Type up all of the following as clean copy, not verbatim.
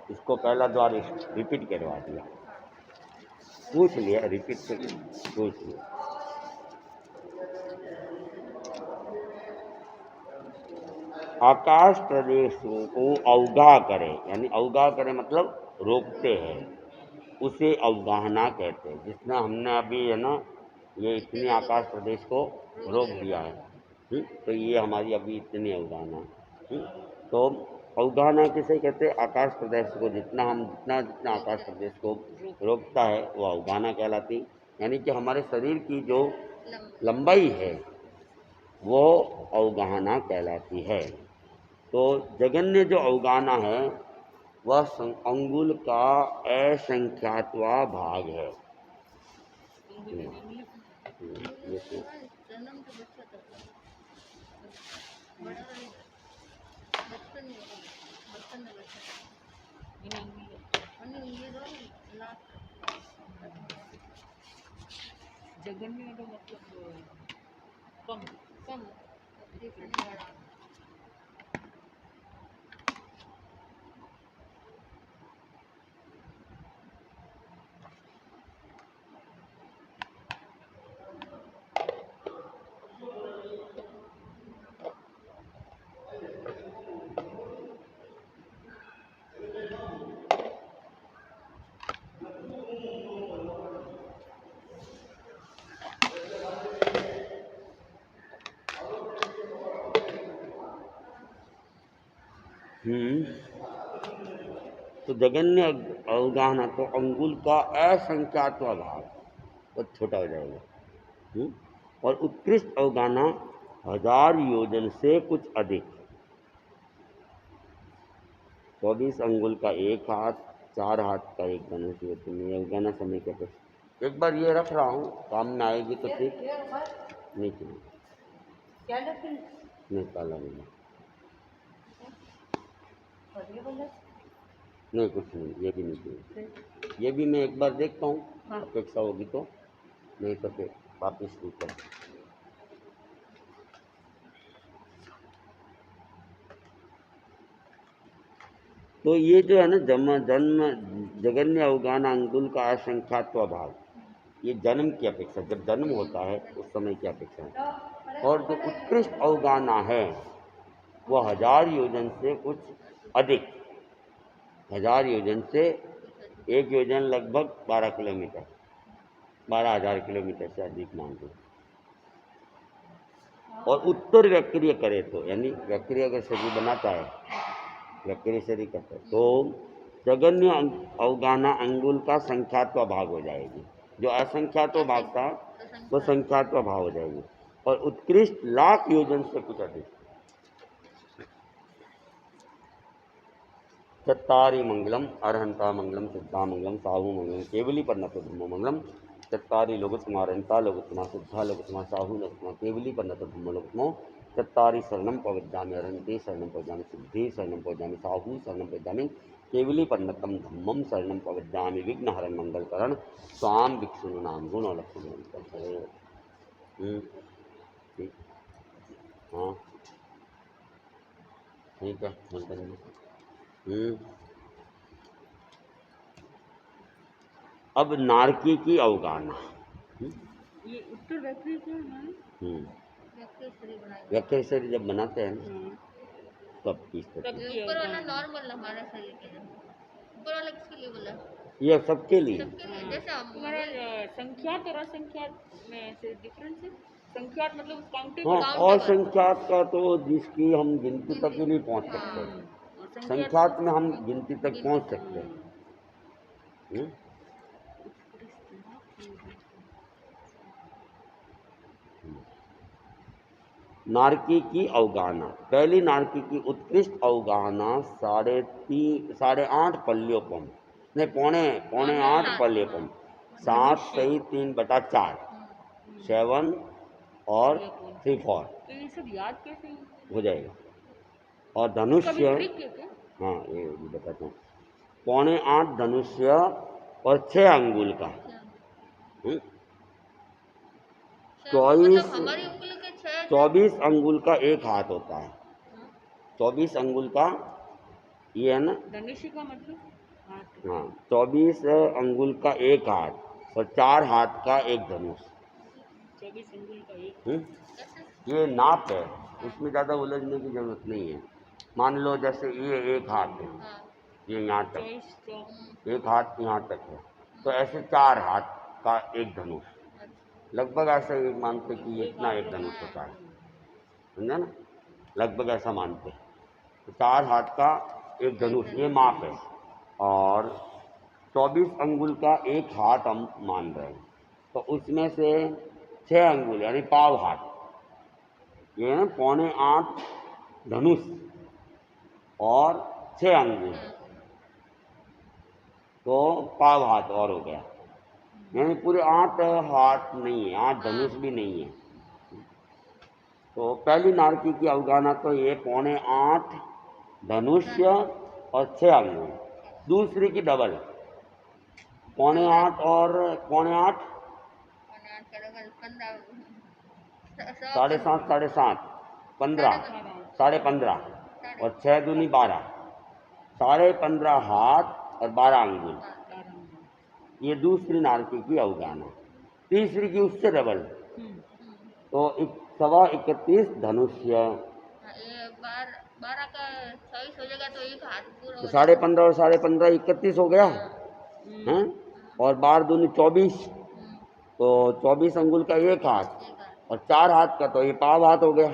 इसको पहला द्वार रिपीट करवा दिया, पूछ लिया, रिपीट से पूछ लिया। आकाश प्रदेशों को अवगाह करे, यानी अवगाह करे मतलब रोकते हैं, उसे अवगाहना कहते हैं। जिसने हमने अभी है ना ये इतनी आकाश प्रदेश को रोक दिया है, तो ये हमारी अभी इतनी अवगाहना। तो अवगाहना किसे कहते हैं? आकाश प्रदेश को जितना आकाश प्रदेश को रोकता है वो अवगाहना कहलाती। यानी कि हमारे शरीर की जो लंबाई है वो अवगाहना कहलाती है। तो जगन्य जो अवगाहना है वह अंगुल का असंख्यातवां भाग है। जगन्य का मतलब कम कम। तो जगन्य अवगाहना तो अंगुल का असंख्यातवां भाग, बहुत छोटा हो जाएगा। और उत्कृष्ट अवगाहना 1000 योजन से कुछ अधिक। 24 अंगुल का एक हाथ, 4 हाथ का एक धनुष में अवगाहना समय के प्रश्न। एक बार ये रख रहा हूँ, काम में आएगी तो ठीक, नहीं काला नहीं कुछ नहीं, ये भी नहीं, ये भी मैं एक बार देखता हूँ। हाँ। अपेक्षा होगी तो, नहीं तो फिर वापिस नहीं कर। तो ये जो है ना जन्म जगन्य अवगाहना अंगुल का असंख्यात्व भाग, ये जन्म की अपेक्षा, जब जन्म होता है उस समय की अपेक्षा है। और जो उत्कृष्ट अवगाहना है वह 1000 योजन से कुछ अधिक। 1000 योजन से एक योजन लगभग 12 किलोमीटर, 12,000 किलोमीटर से अधिक मान लो। और उत्तर वक्रीय करे तो, यानी वक्रीय अगर शरीर बनाता है, वक्रीय शरीर करता है, तो जगन्य अवगाहना अंगुल का संख्यात्व भाग हो जाएगी। जो असंख्यात्व भाग था वो संख्यात्व भाग हो जाएगी। और उत्कृष्ट लाख योजन से कुछ अधिक। चत्तारि मंगलम अरहंता मंगलम सिद्धा मंगलम साहू मंगलम केवली पर्णतो धम्मो मंगलम। चत्तारि लोकोत्तमा अरहंता लोकोत्तमा सिद्धा लोकोत्तमा साहू लोकोत्तमा केवली पर्णतो धम्मो लोकोत्तमो। चत्तारि शरणं प्रपद्यामि अरहन्ते शरणं प्रपद्यामि सिद्धे शरणं प्रपद्यामि साहू शरणं प्रपद्यामि केवली पर्णतम धम्मम शरणं प्रपद्यामि विघ्नहरं मंगलकरण स्वाम विष्णु नाम गुण लक्ष्मण। ठीक, हाँ ठीक है, अब नारकी की अवगाहना। ये उत्तर वक्रीय क्यों है? वक्रीय शरीर जब बनाते हैं ना तब किस तरह ऊपर वाला नॉर्मल हमारा शरीर के लिए, ऊपर वाला किसके लिए बोला? ये सबके लिए। जैसे हमारा संख्यात और असंख्यात में से डिफरेंस है। संख्यात मतलब काउंटेबल। हाँ, और संख्यात का तो जिसकी हम गिनती तक ही नहीं पहुंच सकते, संख्यात में हम गिनती तक पहुंच सकते हैं। नारकी की अवगाहना। पहली नारकी की उत्कृष्ट अवगाहना 8.5 पल्योपम, नहीं पौने 8 पल्योपम, 7 सही 3/4, 7 और 3/4 ये सब याद कैसे हो जाएगा। और धनुष्य, हाँ ये बताता हूँ, 7.25 धनुष्य और 6 अंगुल का। 24 अंगुल का एक हाथ होता है। 24 अंगुल का ये है ना धनुष्य का मतलब हाथ हाँ 24 अंगुल का एक हाथ और 4 हाथ का एक धनुष। 24 अंगुल का एक हम्म? कैसे? ये नाप है, इसमें ज़्यादा उलझने की जरूरत नहीं है। मान लो जैसे ये एक हाथ है, हाँ। ये यहाँ तक, 24 चौक एक हाथ यहाँ तक है, तो ऐसे 4 हाथ का एक धनुष, अच्छा। लगभग ऐसे ही मानते कि ये इतना एक धनुष होता है, समझा ना, लगभग ऐसा मानते हैं। तो 4 हाथ का एक धनुष ये माप है। और 24 अंगुल का एक हाथ हम मान रहे हैं, तो उसमें से 6 अंगुल यानी पाव हाथ, ये है 7.25 धनुष और 6 अंगुल, तो पाव हाथ और हो गया, यानी पूरे 8 हाथ नहीं है, 8 धनुष भी नहीं है। तो पहली नारकी की अवगाहना तो ये 7.25 धनुष्य और 6 अंगुल। दूसरी की डबल 7.25 और 7.25 और 8 का डबल 15 7.5 7.5 15 15.5 और 6 दूनी 12 15.5 हाथ और 12 अंगुल, 12 अंगुल। ये दूसरी नारकी की अवगाहना। तीसरी की उससे डबल, तो 31.25 धनुष्य, ये 12 का 24 हो जाएगा तो एक हाथ पूरा तो हो जाएगा। 15.5 और 15.5 31 हो गया हैं, और 12 दूनी 24, तो 24 अंगुल का एक हाथ एक हाथ। और 4 हाथ का तो ये पाव हाथ हो गया।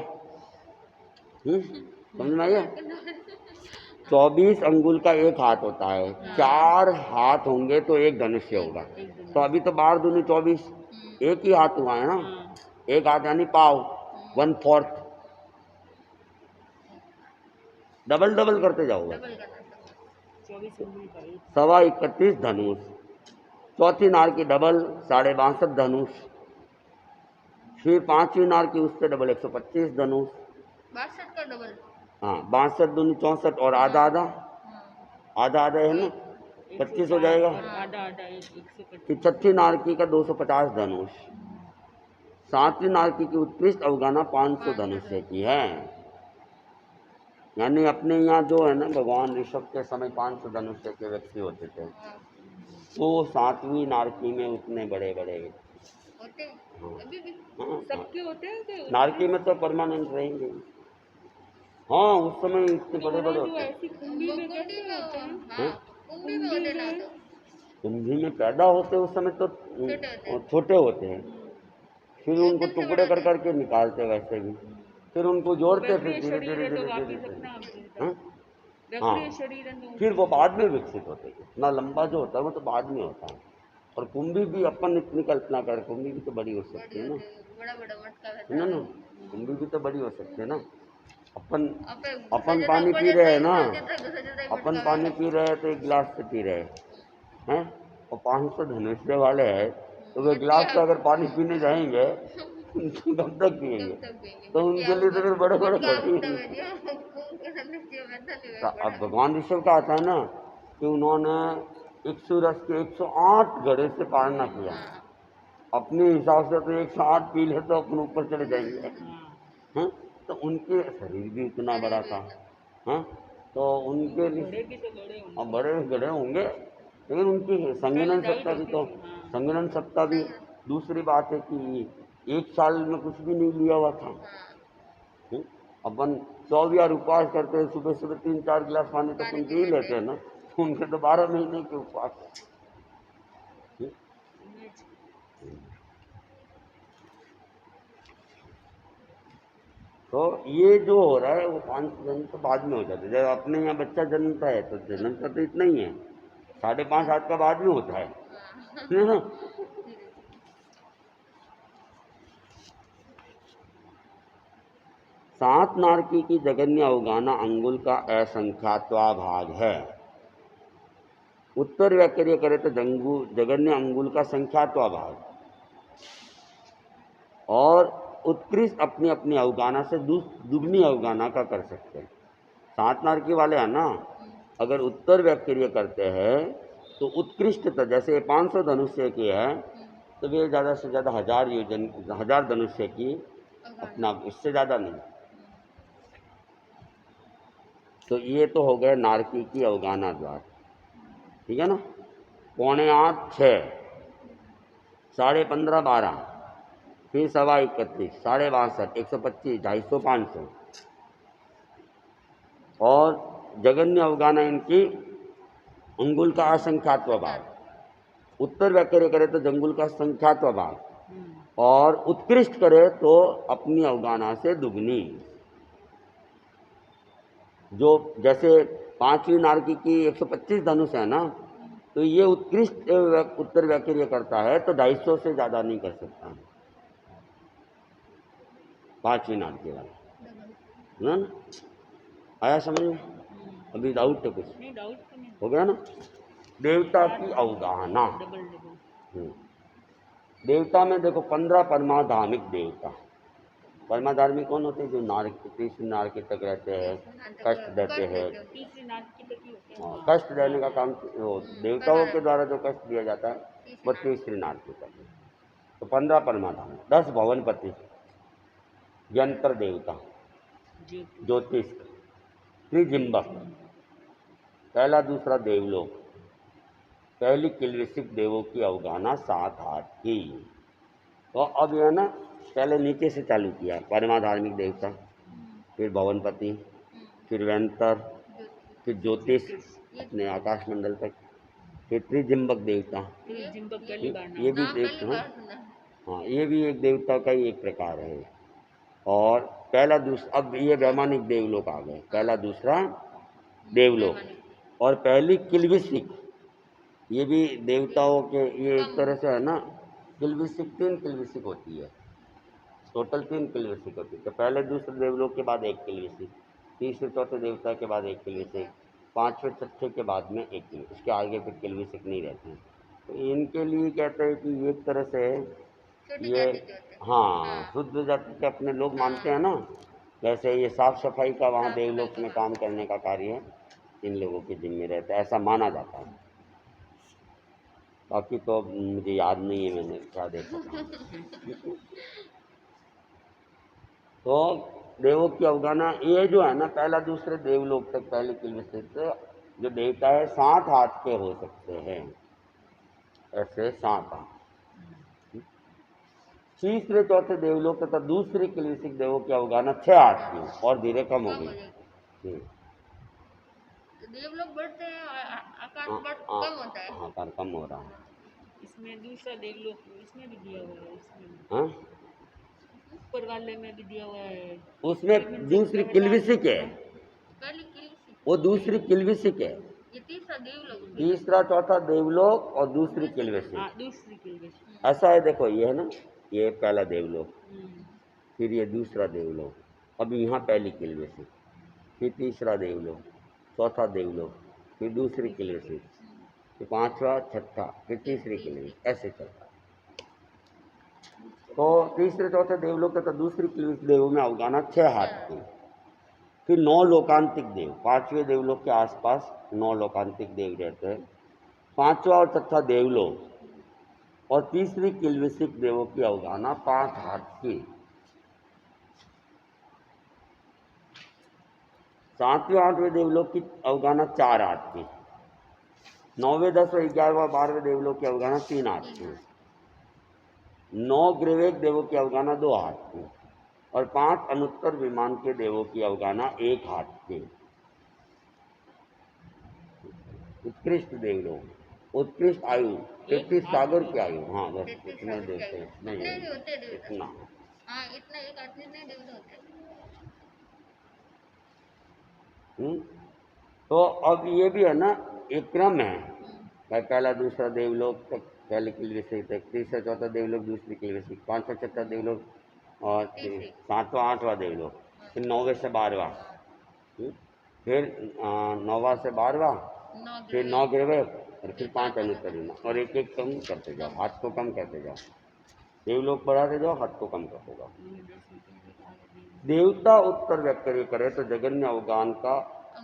समझ में आया? 24 अंगुल का एक हाथ होता है, 4 हाथ होंगे तो एक धनुष्य होगा। तो अभी तो 12 दूनी 24, एक ही हाथ हुआ है ना, एक हाथ यानी पाव, 1/4, डबल डबल करते जाओगे। डबल करना सब। 24 अंगुल का एक 31.25 धनुष, चौथी नार की डबल 62.5 धनुष, फिर पांचवी नार की उससे डबल 125 धनुष, 62 का डबल। हाँ 62 दूनी 64 और आधा आधा, हाँ। आधा आधा है ना, 25 हो जाएगा। और आधा आधा 125। फिर छठी नारकी का 250 धनुष, सातवीं नारकी की उत्कृष्ट अवगाहना 500 धनुष्य की है। यानी अपने यहाँ जो है ना भगवान ऋषभ के समय 500 धनुष्य के व्यक्ति होते थे, तो 7वीं नारकी में उतने बड़े बड़े होते हैं, हाँ, अभी भी। हाँ, सबके होते हैं कि नारकी में तो परमानेंट रहेंगे। हाँ उस समय इतने बड़े बड़े जो होते हैं। ऐसी कुंडी में कैसे होते हैं? हाँ, कुंभी में होते ना तो कुंभी में पैदा होते उस समय तो छोटे होते हैं। छोटे होते हैं, फिर उनको एकदम से टुकड़े बड़े कर होते हैं। करके निकालते वैसे भी, फिर उनको जोड़ते, फिर गगरीय धीरे शरीर धीरे है तो धीरे वापिस धीरे अपना हाँ गगरीय हाँ, शरीर है तो फिर वो बाद में विकसित होते हैं। इतना लंबा जो होता है वो तो बाद में होता है। और कुंभी भी अपन इतनी कल्पना कर, कुंभी भी तो बड़ी हो सकती बड़ी है ना, होते हैं, बड़ा बड़ा मटका रहता है ना है। ना, कुंभी भी तो बड़ी हो सकती है ना। अपन अबे अपन घुसा पानी ऊपर पी जाता रहे है, हैं ना, घुसा जाता है अपन मटका पानी में। पी रहे हैं तो एक गिलास से पी रहे हैं, और 500 धनुष्य वाले हैं, तो वे गिलास से अगर पानी पीने जाएंगे तो कब तक पिएंगे, तब पिएंगे। तो उनके लिए तो फिर बड़े बड़े मटका घड़े उठता हैं। है जो खून के सदस्य में था नहीं अब बड़ा। भगवान ऋषभ का आता है ना कि उन्होंने इक्षुरस के 108 घड़े से पार न किया, हाँ। अपने हिसाब से तो 108 पी ले तो अपन ऊपर चले जाएंगे हैं, तो उनके शरीर भी इतना बड़ा था हैं, तो उनके लिए बड़े भी तो बड़े होंगे। अब बड़े गड़े होंगे, लेकिन उनकी संगीनन डाइट सत्ता भी होती तो, थी, हाँ। संगीनन सत्ता भी दूसरी बात है कि 1 साल में कुछ भी नहीं लिया हुआ था। हाँ। अपन 100 यार उपवास करते हैं, सुबह सुबह 3-4 गिलास पानी तो अपन पी ही लेते हैं ना, तो उनके तो 12 महीने के उपवास है। तो ये जो हो रहा है वो 5 जन्म तो बाद में हो जाता है। जब अपने यहाँ बच्चा जन्मता है तो जन्मता तो इतना ही है, 5.5 हाथ का बाद में होता है ना। 7 नारकी की जगन्य अवगाहना अंगुल का असंख्यात्वा भाग है। उत्तर व्याकर्य करे तो जगन्य अंगुल का संख्यात्वा भाग, और उत्कृष्ट अपनी अपनी अवगाहना से दुगनी अवगाहना का कर सकते हैं। 7 नारकी वाले हैं ना, अगर उत्तर व्याकर्य करते हैं तो उत्कृष्टता, जैसे 500 धनुष्य की है तो वे ज़्यादा से ज़्यादा 1000 धनुष्य की अपना, इससे ज़्यादा नहीं। तो ये तो हो गए नारकी की अवगाहना द्वार। ठीक है ना। 7:45 6, 15:30 12, फिर 31:15, 62, 125, 250, 500। और जगन्य अवगाना इनकी अंगुल का असंख्यात्व भाग, उत्तर व्याकर्य करे तो जंगुल का संख्यात्व भाग, और उत्कृष्ट करे तो अपनी अवगाना से दुगनी। जो जैसे 5वीं नारकी की 125 धनुष है ना, तो ये उत्कृष्ट उत्तर व्याकर्य करता है तो 250 से ज़्यादा नहीं कर सकता, 5वीं नारकी वाला ना। आया समझ में? अभी डाउट है कुछ? नहीं, डाउट तो नहीं। हो गया ना। देवता की अवगाहना। डबल देवता में देखो 15 परमाधार्मिक देवता। परमाधार्मिक कौन होते हैं? जो नारक, तीसरी नारकी तक रहते हैं, कष्ट देते हैं। तीसरी नारकी तक ही होते हैं। हाँ, कष्ट देने का काम वो देवताओं के द्वारा जो कष्ट दिया जाता है वो तीसरी नारकी तक है। तो 15 परमाधाम, 10 भवनपति, यंत्र देवता, ज्योतिष, त्रिजिम्बक, पहला दूसरा देवलोक, पहली किलविसिक देवों की अवगाहना 7 हाथ की। तो अब यह ना पहले नीचे से चालू किया, परमाधार्मिक देवता, फिर भवनपति, फिर व्यंतर, फिर ज्योतिष अपने आकाश मंडल तक, फिर त्रिजिम्बक देवता, ये भी देवता। हाँ, ये भी एक देवता का ही एक प्रकार है। और पहला दूसरा, अब ये वैमानिक देवलोक आ गए, पहला दूसरा देवलोक, और पहली किलविसिक, ये भी देवताओं के, ये एक तरह से है ना, किलविसिक 3 किलविसिक होती है, टोटल 3 किलविसिक होती है। तो पहले दूसरे देवलोक के बाद एक किलविसिक, तीसरे चौथे देवता के बाद एक किलविसिक, 5वें 6ठे के बाद में एक किलविसिक, इसके आगे फिर किलविसिक नहीं रहते हैं। तो इनके लिए कहते हैं कि एक तरह से ये, हाँ, शुद्ध जाति के अपने लोग मानते हैं ना, वैसे ये साफ सफाई का वहाँ देवलोक में काम करने का कार्य इन लोगों के जिम्मे रहता है, ऐसा माना जाता है। बाकी तो मुझे याद नहीं है, मैंने क्या देखा था। तो देवों की अवगाहना ये जो है ना, पहला दूसरे देवलोक तक पहले किलविसिक जो देवता है 7 हाथ के हो सकते हैं, ऐसे 7 हाथ। तीसरे चौथे देवलोक तथा दूसरे किलविसिक देवों की अवगाहना 6 हाथ की, और धीरे कम हो गई। देवलोक बढ़ते हैं, आकाश कम होता है। हाँ, आकार कम हो रहा है। इसमें दूसरा देवलोक इसमें भी दिया हुआ है, इसमें हाँ, ऊपर वाले में भी दिया हुआ है, उसमें दूसरी किलविसिक है, पहली किलविसिक, वो दूसरी किलविसिक है। ये तीसरा देवलोक, तीसरा चौथा देवलोक और दूसरी किलविसिक, दूसरी किलविसिक। ऐसा है। देखो ये है ना, ये पहला देवलोक, फिर ये दूसरा देवलोक, अब यहाँ पहली किलविसिक, फिर तीसरा देवलोक, चौथा देवलोक, फिर दूसरी किलविसिक, फिर 5वां 6ठा, फिर तीसरी किलविसिक, ऐसे चलता है। तो तीसरे चौथे देवलोक तथा दूसरी किलविसिक देवों में अवगाहना 6 हाथ की। फिर 9 लोकांतिक देव, 5वें देवलोक के आसपास 9 लोकांतिक देव रहते हैं, 5वां और 6ठा देवलोक, और तीसरी किलविसिक देवों की अवगाहना 5 हाथ की। 7वें 8वें देवलोक की अवगाहना 4 हाथ की, 9वें 10वें 11वें 12वें देवलोक की अवगाहना 3 हाथ की, 9 ग्रीवेक देवों की अवगाहना 2 हाथ की, और 5 अनुत्तर विमान के देवों की अवगाहना 1 हाथ की। उत्कृष्ट देवलोक, उत्कृष्ट आयु, 33 सागर की आयु। हाँ, बस इतने देते हैं, नहीं इतना। हाँ, इतना एक आदमी नहीं देवता होते। तो अब ये भी है ना, एक क्रम है, पहला दूसरा देवलोक तक पहले किलविसिक तक, तीसरा चौथा देवलोक दूसरी किलविसिक, 5वां 6ठा देवलोक, और 7वां 8वां देवलोक, फिर 9वें से 12वां, फिर 9वां से 12वां, फिर 9 ग्रीवेक, और फिर 5 अनुत्तर विमान, और एक एक कम करते जाओ, हाथ को कम करते जाओ, देवलोक बढ़ाते जाओ, हाथ को कम करते जाओ। देवता उत्तर व्याकर्य करे तो जगन्य अवगान का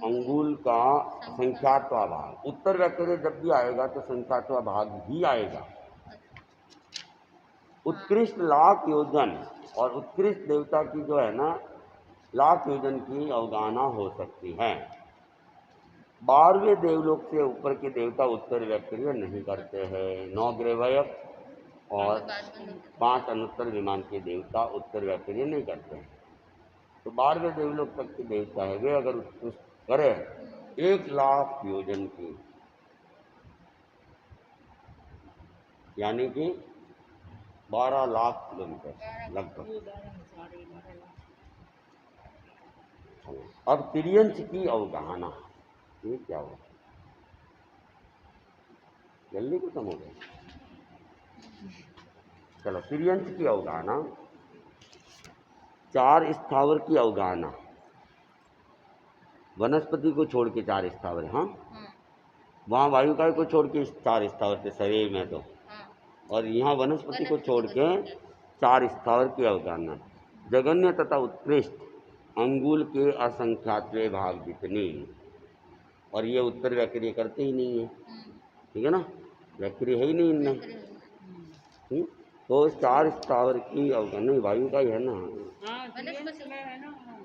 अंगुल का संख्यात्वा भाग, उत्तर व्याकर्य जब भी आएगा तो संख्यात्वा भाग ही आएगा। उत्कृष्ट लाख योजन, और उत्कृष्ट देवता की जो है ना, लाख योजन की अवगाहना हो सकती है। 12वें देवलोक से ऊपर के देवता उत्तर व्याक्रिय नहीं करते हैं। 9 ग्रहवायक और बात बंद होती 5 अनुत्तर विमान के देवता उत्तर व्याक्रिय नहीं करते हैं। तो 12वें देवलोक तक के देवता है वे अगर उत्कृष्ट करें 1,00,000 योजन की, यानी कि 12 लाख किलोमीटर लगभग। वो 12,000 है, 12 लाख। अब तिर्यंश की अवगाहना, ये क्या हुआ? जल्दी खत्म हो गई। चलो, तिर्यंश की अवगाहना, 4 स्थावर की अवगाहना, वनस्पति को छोड़ के 4 स्थावर, हाँ, वहाँ वायुकाय को छोड़ के 4 स्थावर थे शरीर में तो, हाँ और यहाँ वनस्पति को छोड़ के 4 स्थावर की अवगाहना। जगन्य तथा उत्कृष्ट अंगुल के असंख्यातवे भाग जितनी, और ये उत्तर व्याक्रिय करते ही नहीं है, ठीक है ना, व्याक्रिय है ही नहीं इनमें। तो 4 स्थावर की अवगाहना, नहीं वायु का ही है ना, हाँ, तिर्यंश वनस्पति। में है ना, हाँ।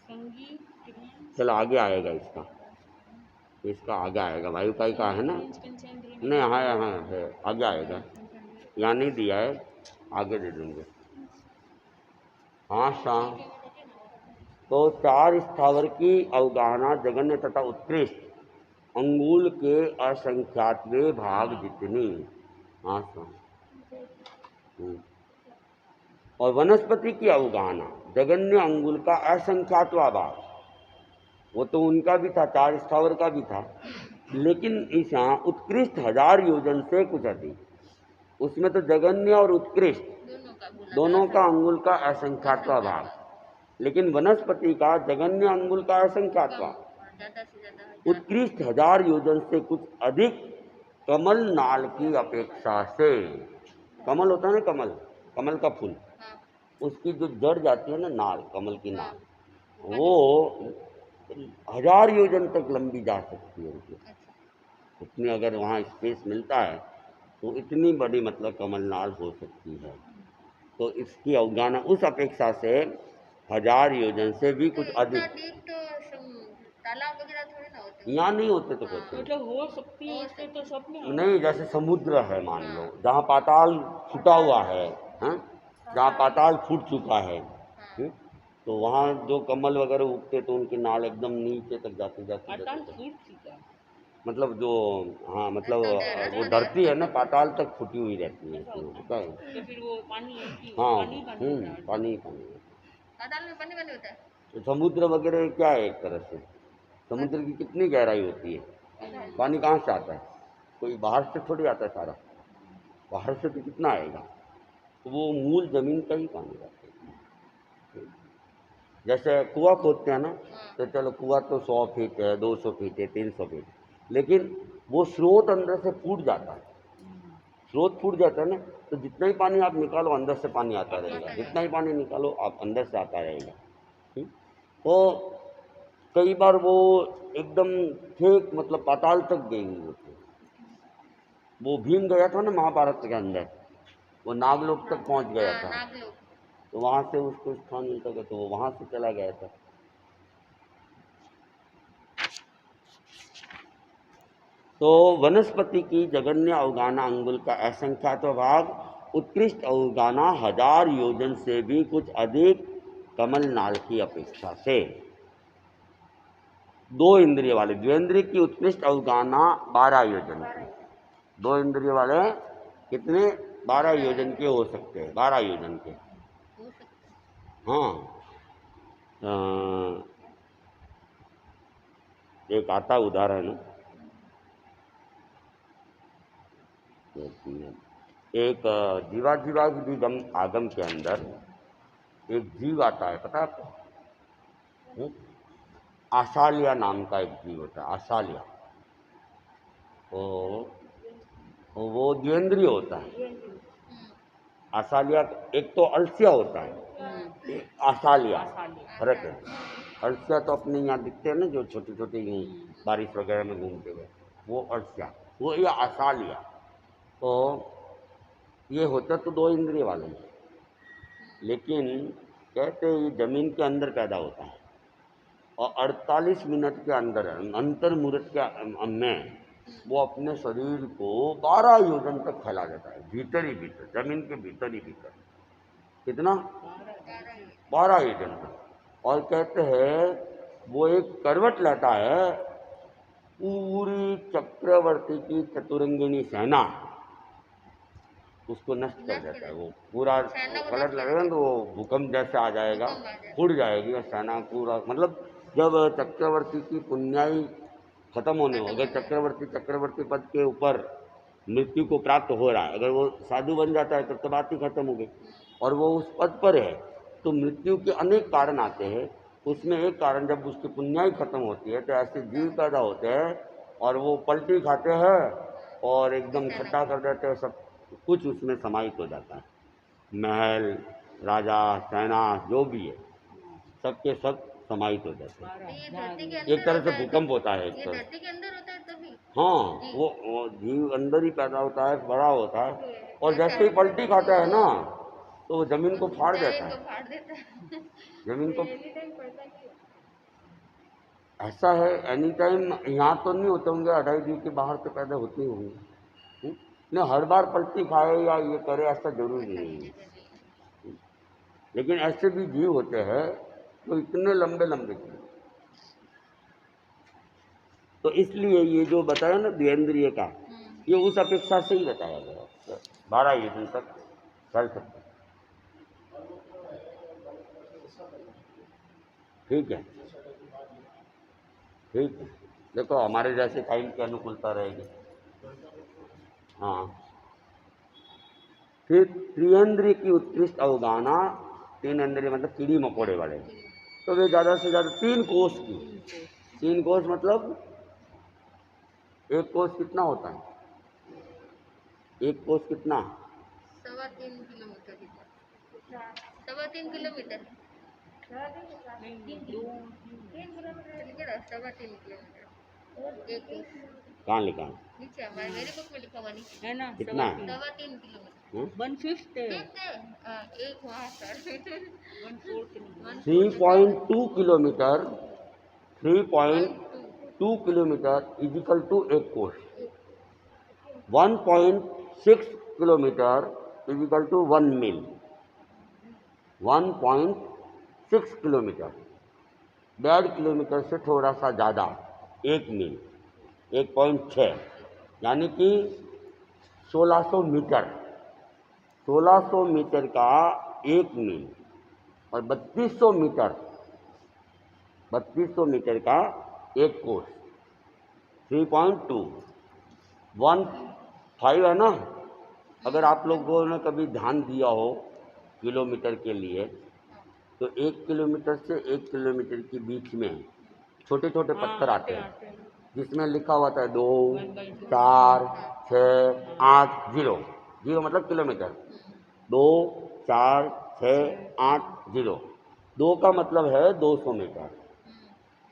संगी, तिर्यंश, चलो आगे आएगा इसका, इसका आगे आएगा, वायु का ही का है ना, तिर्यंश, पंचेंद्रिय, नहीं हाँ है, आगे आएगा, यहाँ नहीं दिया है, आगे दे देंगे। हाँ शाम, तो 4 स्थावर की अवगाहना जगन्य तथा उत्कृष्ट अंगुल के असंख्यातवे भाग जितनी, हाँ शाम। और वनस्पति की अवगाहना जगन्य अंगुल का असंख्यातवा भाग, वो तो उनका भी था, 4 स्थावर का भी था, लेकिन इस यहाँ उत्कृष्ट 1000 योजन से कुछ अधिक, उसमें तो जगन्य और उत्कृष्ट दोनों का अंगुल का असंख्यातवा भाग, लेकिन वनस्पति का जगन्य अंगुल का असंख्यातवा, ज्यादा से ज्यादा उत्कृष्ट 1000 योजन से कुछ अधिक कमल नाल की अपेक्षा से। कमल होता है ना, कमल, कमल का फूल, उसकी जो जड़ जाती है ना, नाल, कमल की नाल, वो 1000 योजन तक लंबी जा सकती है उनकी, इतनी अगर वहाँ स्पेस मिलता है तो इतनी बड़ी मतलब कमल नाल हो सकती है। तो इसकी अवगाहना उस अपेक्षा से 1000 योजन से भी कुछ अधिक, तालाब वगैरह थोड़ी ना होते यहाँ नहीं होते तो कहते हैं मतलब हो सकती है, इससे तो सब में है। नहीं, जैसे समुद्र है मान लो, जहाँ पाताल फूटा हुआ है, हाँ? जहाँ पाताल फूट चुका है, तो वहाँ जो कमल वगैरह उगते तो उनकी नाल एकदम नीचे तक जाती जाती पाताल जाती, फूट चुका है। मतलब जो, हाँ मतलब वो धरती है ना, पाताल तक फूटी हुई रहती है, पता है? तो फिर वो पानी है कि हाँ, पानी पानी होता है। पानी पानी। पाताल में पानी पानी होता है। तो समुद्र वगैरह क्या है, एक तरह से समुद्र की कितनी गहराई होती है, पानी कहाँ से आता है, कोई बाहर से थोड़ी आता है सारा, बाहर से तो कितना आएगा, तो वो मूल जमीन का ही पानी रहता है। जैसे कुआं खोदते हैं ना, तो चलो कुआं तो 100 फीट है, 200 फीट है, 300 फीट, लेकिन वो स्रोत अंदर से फूट जाता है, स्रोत फूट जाता है ना, तो जितना ही पानी आप निकालो अंदर से पानी आता रहेगा, जितना ही पानी निकालो आप अंदर से आता रहेगा। तो कई बार वो एकदम ठीक मतलब पाताल तक गई हुई होती है। वो भीम गया था ना महाभारत के अंदर, वो नागलोक तक पहुंच गया था, नागलोक। तो वहां से उसको स्थान मिलता था, तो वो वहां से चला गया था। तो वनस्पति की जगन्य अवगाना अंगुल का असंख्यात भाग उत्कृष्ट अवगाना 1000 योजन से भी कुछ अधिक कमल नाल की अपेक्षा से। 2 इंद्रिय वाले द्वेंद्रिय की उत्कृष्ट अवगाना 12 योजन की, 2 इंद्रिय वाले कितने 12 योजन के हो सकते हैं, 12 योजन के, हाँ। एक आता उदाहरण, एक जीवा की आगम के अंदर एक जीव आता है, पता है आपको? आसालिया नाम का एक जीव होता है, आसालिया। तो वो द्वेंद्रिय होता है। आसालिया एक तो अलसिया होता है, एक आसालिया, फर्क है। अलसिया तो अपने यहाँ दिखते हैं ना, जो छोटे छोटे बारिश वगैरह में घूमते हुए, वो अलसिया, वो ये आसालिया। तो ये होता तो 2 इंद्रिय वाले हैं, लेकिन कहते ये जमीन के अंदर पैदा होता है और 48 मिनट के अंदर अंतर मुहूर्त के में वो अपने शरीर को 12 योजन तक फैला देता है, भीतर ही भीतर, जमीन के भीतर ही भीतर। कितना? 12 योजन तक। और कहते हैं वो एक करवट लेता है, पूरी चक्रवर्ती की चतुरंगिनी सेना उसको नष्ट कर देता है। वो पूरा कलर लगेगा तो वो भूकंप जैसे आ जाएगा, उड़ जाएगी और सेना पूरा, मतलब जब चक्रवर्ती की पुण्याई खत्म होने हो, अगर चक्रवर्ती पद के ऊपर मृत्यु को प्राप्त हो रहा है, अगर वो साधु बन जाता है तब तो बात ही खत्म हो गई, और वो उस पद पर है, तो मृत्यु के अनेक कारण आते हैं। उसमें एक कारण जब उसकी पुण्याई खत्म होती है तो ऐसे जीव पैदा होते हैं और वो पलटी खाते हैं और एकदम इकट्ठा कर देते हैं, सब कुछ उसमें समाहित हो जाता है। महल, राजा, सेना जो भी है सबके सब समाहित हो जाते हैं। ये धरती के एक अंदर तरह होता से है भूकंप तभी? होता है एक ये तरह। धरती के अंदर होता है तभी? हाँ, वो जीव अंदर ही पैदा होता है, बड़ा होता है, और जैसे ही पलटी खाता है ना तो वो जमीन को फाड़ देता जमीन को है। फाड़ देता है। जमीन को एनी टाइम पड़ता है। ऐसा है, एनी टाइम यहाँ तो नहीं होते होंगे, 2.5 के बाहर तो पैदा होते ही होंगे। नहीं, हर बार पलटी खाए या ये करे ऐसा जरूरी नहीं है। लेकिन ऐसे भी जीव होते हैं जो इतने लंबे लंबे जीव, तो इसलिए ये जो बताया ना द्विंद्रिय का, ये उस अपेक्षा से ही बताया गया। 12 योजन तक चल सकते। ठीक है, ठीक है, देखो हमारे जैसे टाइम की अनुकूलता रहेगी। हाँ, फिर त्रियंद्रिय की उत्कृष्ट अवगाहना, 3 इंद्रिय मतलब कीड़ी मकोड़े वाले, तो वे ज़्यादा से ज़्यादा 3 कोष की। 3 कोष मतलब एक कोष कितना होता है? एक कोष कितना? 3.25 किलोमीटर की बात। 3.25 किलोमीटर नहीं, 3 किलोमीटर। चलिए ना, 3.25 किलोमीटर एक कोस। कहाँ लिखा है? नीचे हमारे मेरी बुक में लिखा हुआ नीचे है ना, कितना है? 3.25 किलोमीटर। हाँ? 1/5 एक वहाँ sir 1/4 3.2 kilometre, 3.2 kilometre is equal to एक कोष। 1.6 किलोमीटर इज इक्वल टू 1 मील। 1.6 किलोमीटर, 1.5 किलोमीटर से थोड़ा सा ज़्यादा, 1 मील, 1.6, यानी कि 1600 मीटर। 1600 मीटर का 1 मील, और 3200 मीटर, 3200 मीटर का एक कोष। 3.2, 1.5 है ना। अगर आप लोगों ने कभी ध्यान दिया हो किलोमीटर के लिए, तो 1 किलोमीटर से 1 किलोमीटर के बीच में छोटे छोटे पत्थर आते हैं जिसमें लिखा हुआ था 2, 4, 6, 8, 0। 0 मतलब किलोमीटर। 2, 4, 6, 8, 0। 2 का मतलब है 200 metre,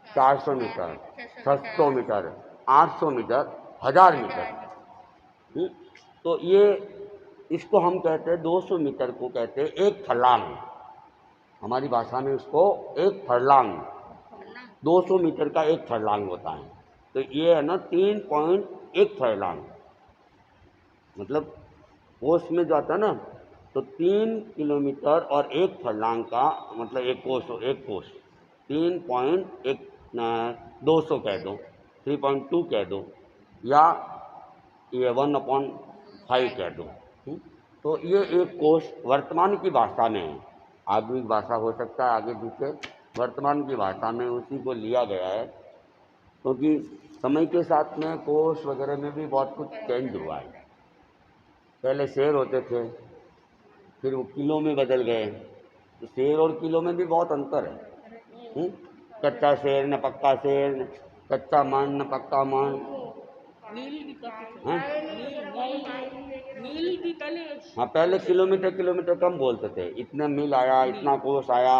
400 metre, 600 metre, 800 metre, 1000 metre. तो ये, इसको हम कहते हैं 200 मीटर को कहते हैं एक फरलांग। हमारी भाषा में उसको एक फरलांग, 200 मीटर का एक फरलांग होता है। तो ये है ना 3.1 फरलांग, मतलब कोस में जो आता है ना, तो 3 किलोमीटर और 1 फरलांग का मतलब एक कोस 3.1, 200 कह दो, 3.2 कह दो, या ये 1/5 कह दो। तो ये एक कोष वर्तमान की भाषा में है, आधुनिक भाषा हो सकता है आगे पीछे, वर्तमान की भाषा में उसी को लिया गया है, क्योंकि समय के साथ में कोष वगैरह में भी बहुत कुछ चेंज हुआ है। पहले शेर होते थे, फिर वो किलो में बदल गए, तो शेर और किलो में भी बहुत अंतर है। कच्चा शेर न पक्का शेर, कच्चा मान न पक्का मान। मील भी काफी, हाँ? मील भी पहले। हाँ, पहले किलोमीटर कम बोलते थे, इतना मील आया, इतना कोस आया,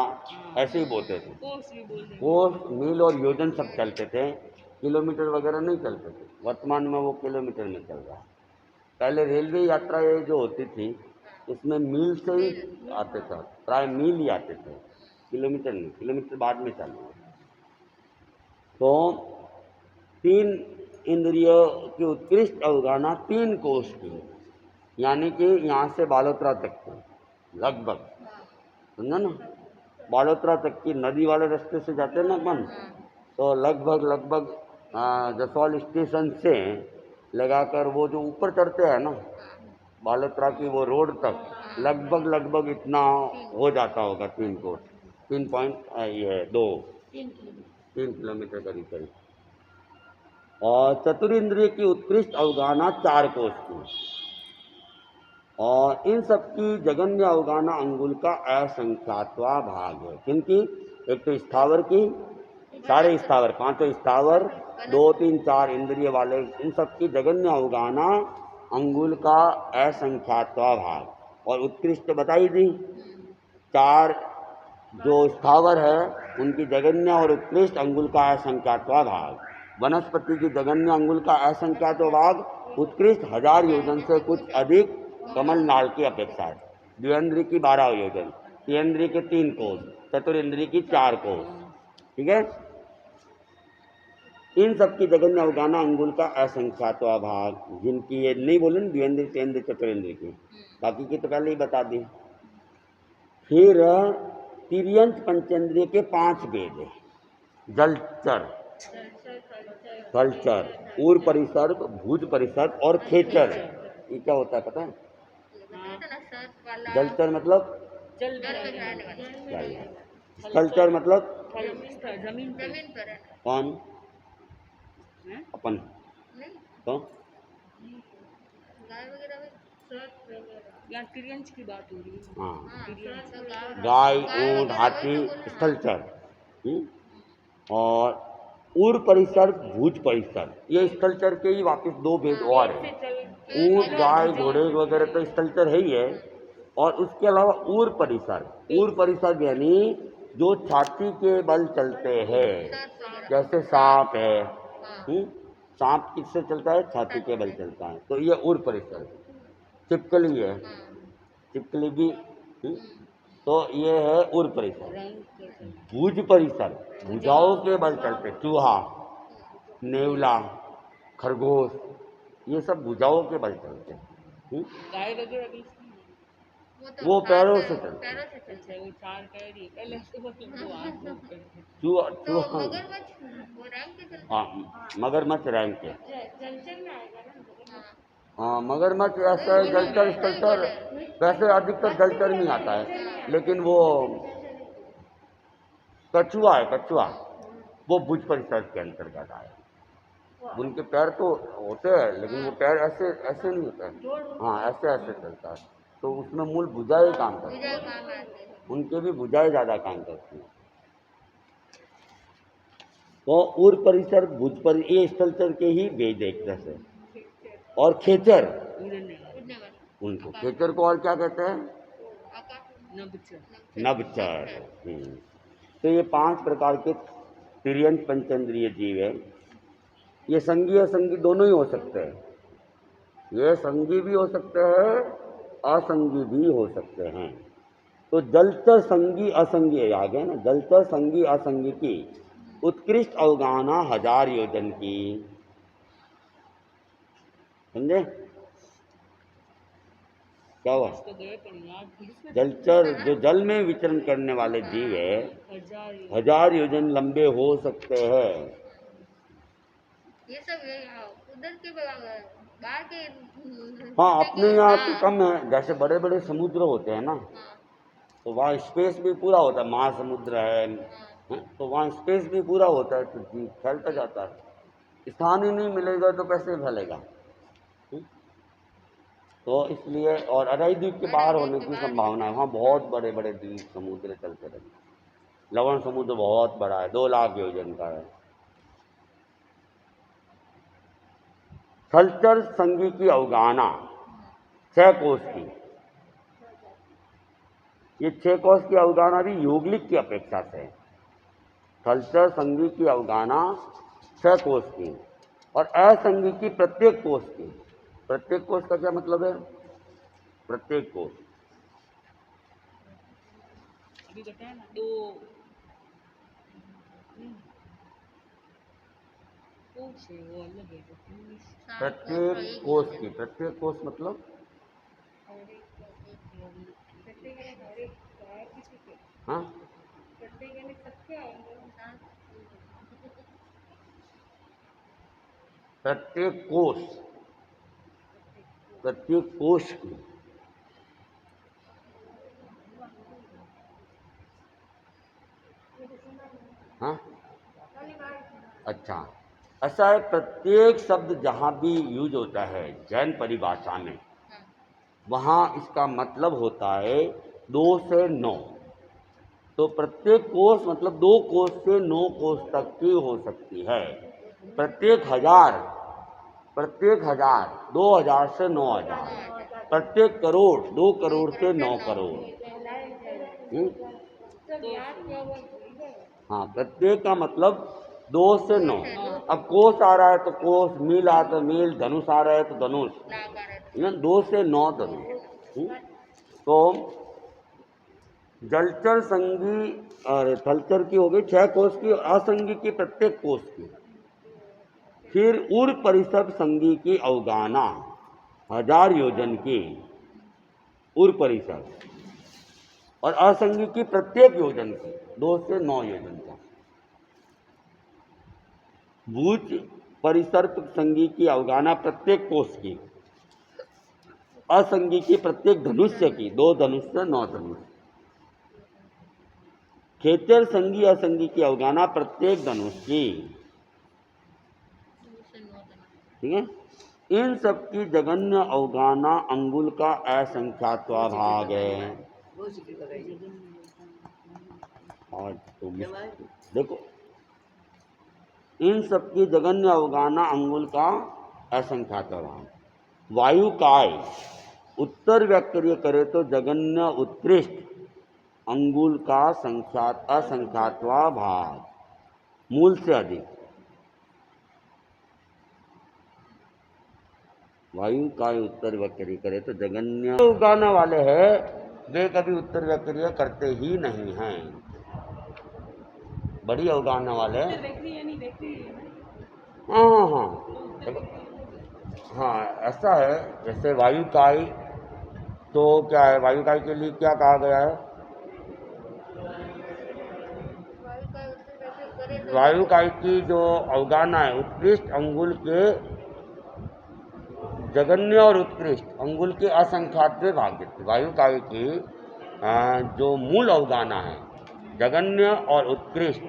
ऐसे ही बोलते थे। कोस भी बोल देंगे। कोस, मील और योजन सब चलते थे, किलोमीटर वगैरह नहीं चलते थे। वर्तमान में वो किलोमीटर में चल रहा है। पहले रेलवे यात्रा ये जो होती थी उसमें मील से ही आते थे, प्राय मील ही आते थे, किलोमीटर नहीं, किलोमीटर बाद में चालू हुआ। तो 3 इंद्रियों की उत्कृष्ट अवगाहना 3 कोष की, यानी कि यहाँ से बालोत्रा तक की लगभग, समझा ना, बालोत्रा तक की नदी वाले रास्ते से जाते हैं ना अपन, तो लगभग जसौल स्टेशन से लगाकर वो जो ऊपर चढ़ते हैं ना बालोत्रा की वो रोड तक, लगभग इतना हो जाता होगा 3 कोस, 3 पॉइंट ये 2 3 किलोमीटर करीब करीब। और चतुरिंद्रिय की उत्कृष्ट अवगाहना 4 कोस की, और इन सबकी जगन्य अवगाहना अंगुल का असंख्यातवा भाग है। क्योंकि एक तो स्थावर की, सारे स्थावर, 5 स्थावर, 2 3 4 इंद्रिय वाले, इन सबकी जगन्य अवगाहना अंगुल का असंख्यातवा भाग, और उत्कृष्ट बताई दी। 4 जो स्थावर है उनकी जगन्य और उत्कृष्ट अंगुल का असंख्यातवा भाग, वनस्पति की जगन्य अंगुल का असंख्यातवा भाग उत्कृष्ट 1000 योजन से कुछ अधिक कमल नाल की अपेक्षा है। द्विंद्रिय की 12 योजन, त्रिंद्रिय के 3 कोस, चतुरिंद्रिय की 4 कोस, ठीक है। इन सबकी जगन्य अवगाहना अंगुल का असंख्यातवा भाग, जिनकी ये नहीं बोले ना द्विंद्रिय त्रिंद्रिय चतुरिंद्रिय की, बाकी की तो पहले ही बता दी। फिर तिर्यंत पंचेंद्रिय के 5 वेद है, जलचर, थलचर, ऊर परिसर्ग, भुज परिसर्ग और खेचर। ये क्या होता है पता है? जलचर मतलब जल जल में रहने वाले, जल, थलचर मतलब जमीन पे जमीन पर रहने कौन? हैं? अपन नहीं, तो गाय वगैरह में यहाँ तिर्यंच की बात हो रही है। हाँ, हाँ, तो गाय, ऊंट, वगैरह हाथी, वही तो बोल रहा हूँ। स्थलचर। और ऊर परिसर, भुज परिसर, ये स्थलचर के ही वापिस 2 भेद और से है। चल ऊंट, गाय, घोड़े वगैरह तो स्थलचर है ही है, और उसके अलावा ऊर परिसर यानी जो छाती के बल चलते हैं, जैसे सांप है, सांप किससे चलता है? छाती के बल चलता है, तो ये ऊर परिसर। छिपकली है, छिपकली भी, तो ये है ऊर परिसर। भुज परिसर, भुजाओं के बल चलते, चूहा, नेवला, खरगोश, ये सब भुजाओं के बल चलते हैं। गाय वगैरह भी वो पैरों से चलते हैं। पैरों से चलते अच्छा वो 4 कह रही है, पहले तो वो 8 लोग करते थे। चूहा, तो चूहा, मगरमच्छ वो रैंक पे चलते हाँ, मगरमच्छ रैंक के, जलचर में आएगा ना। हाँ, मगरमच्छ ऐसा है, जलचर स्थलचर, वैसे अधिकतर जलचर में आता है, लेकिन वो कछुआ है, कछुआ, वो भुज परिसर के अंतर्गत आए। उनके पैर तो होते हैं, लेकिन वो पैर ऐसे ऐसे नहीं होता है, हाँ, ऐसे ऐसे चलता है, तो उसमें मूल भुजाएं काम करती पूजा है, काम आते हैं। उनके भी भुजाएं ज़्यादा काम करती हैं। तो ऊर परिसर, भुज परिसर, ये स्थलचर के ही भेद एक तरह से। और खेचर, उड़ने उड़ने वाले उनको खेचर को और क्या कहते हैं? आकाश नबचर नभचर। तो ये 5 प्रकार के तिर्यंत पंचेंद्रिय जीव है। ये संगी असंगी दोनों ही हो सकते हैं, ये संगी भी हो सकते हैं, असंगी भी हो सकते हैं। तो जलचर संगी असंगी आ गए ना, जलचर संगी असंगी की उत्कृष्ट अवगाहना 1000 योजन की, समझे क्या हुआ? तो गए पर याद जलचर जो जल में विचरण करने वाले जीव है, 1000 योजन लंबे हो सकते हैं। ये सब उधर के बाहर के हाँ, अपने यहाँ तो कम है, जैसे बड़े बड़े समुद्र होते हैं ना, तो वहाँ स्पेस भी पूरा होता है, महासमुद्र है, तो वहाँ स्पेस भी पूरा होता है, तो जीव फैलता जाता है। स्थान ही नहीं मिलेगा तो कैसे फैलेगा? तो इसलिए, और अराई द्वीप के बाहर होने की संभावना है, वहाँ बहुत बड़े बड़े द्वीप समुद्र चलते रहते हैं। लवण समुद्र बहुत बड़ा है, 2 लाख योजन का है। थलचर संगी की अवगाहना 6 कोस की, ये 6 कोस की अवगाहना भी योगलिक की अपेक्षा से है। थलचर संगी की अवगाहना 6 कोस की, और असंगी की प्रत्येक कोस की। प्रत्येक कोस का क्या मतलब है? प्रत्येक कोस, अभी बताया ना 2 कोश है वो अलग है, जो इंग्लिश प्रत्येक कोष की, प्रत्येक कोष मतलब हर एक प्रत्येक यानी हर एक हर किसी के हाँ प्रत्येक यानी सबके आएंगे। प्रत्येक कोष, प्रत्येक कोष की, हाँ अच्छा। ऐसा है, प्रत्येक शब्द जहाँ भी यूज होता है जैन परिभाषा में, वहाँ इसका मतलब होता है 2 से 9। तो प्रत्येक कोष मतलब 2 कोष से 9 कोष तक की हो सकती है। प्रत्येक हजार 2000 से 9000, प्रत्येक करोड़ 2 करोड़ से 9 करोड़। हाँ, प्रत्येक का मतलब 2 से 9। अब कोष आ रहा है तो कोष, मील आ तो मील, धनुष आ रहा है तो धनुष, 2 से 9 धनुष। तो जलचर संगी और थलचर की हो गई 6 कोष की, असंगी की प्रत्येक कोष की। फिर उर परिसर संगी की अवगाना 1000 योजन की उर परिसर, और असंगी की प्रत्येक योजन की 2 से 9 योजन का। भूज परिसर्प संगी की अवगाना प्रत्येक कोष की, असंगी की प्रत्येक धनुष्य की 2 धनुष से 9 धनुष। खेचर संगी असंगी की अवगाना प्रत्येक धनुष की, ठीक है। इन सब की जगन्य अवगाना अंगुल का असंख्यात्वा भाग है। और तो देखो, इन सब की जगन्य अवगाना अंगुल का असंख्यात्वा भाग। वायुकाय उत्तर व्याक्रिय करे तो जगन्य उत्कृष्ट अंगुल का असंख्यात्वा भाग, मूल से अधिक। वायु का उत्तर व्याक्रिय करे तो जगन्य उगाने वाले हैं, वे कभी उत्तर व्याक्रिय करते ही नहीं हैं। बड़ी अवगाने वाले, हाँ ऐसा है। जैसे वायुकाय, तो क्या है, वायुकाय के लिए क्या कहा गया है? वायुकाय की जो अवगाना है उत्कृष्ट अंगुल के, जगन्य और उत्कृष्ट अंगुल के असंख्यात्वे भाग देते। वायुकाय की जो मूल अवगाना है जगन्य और उत्कृष्ट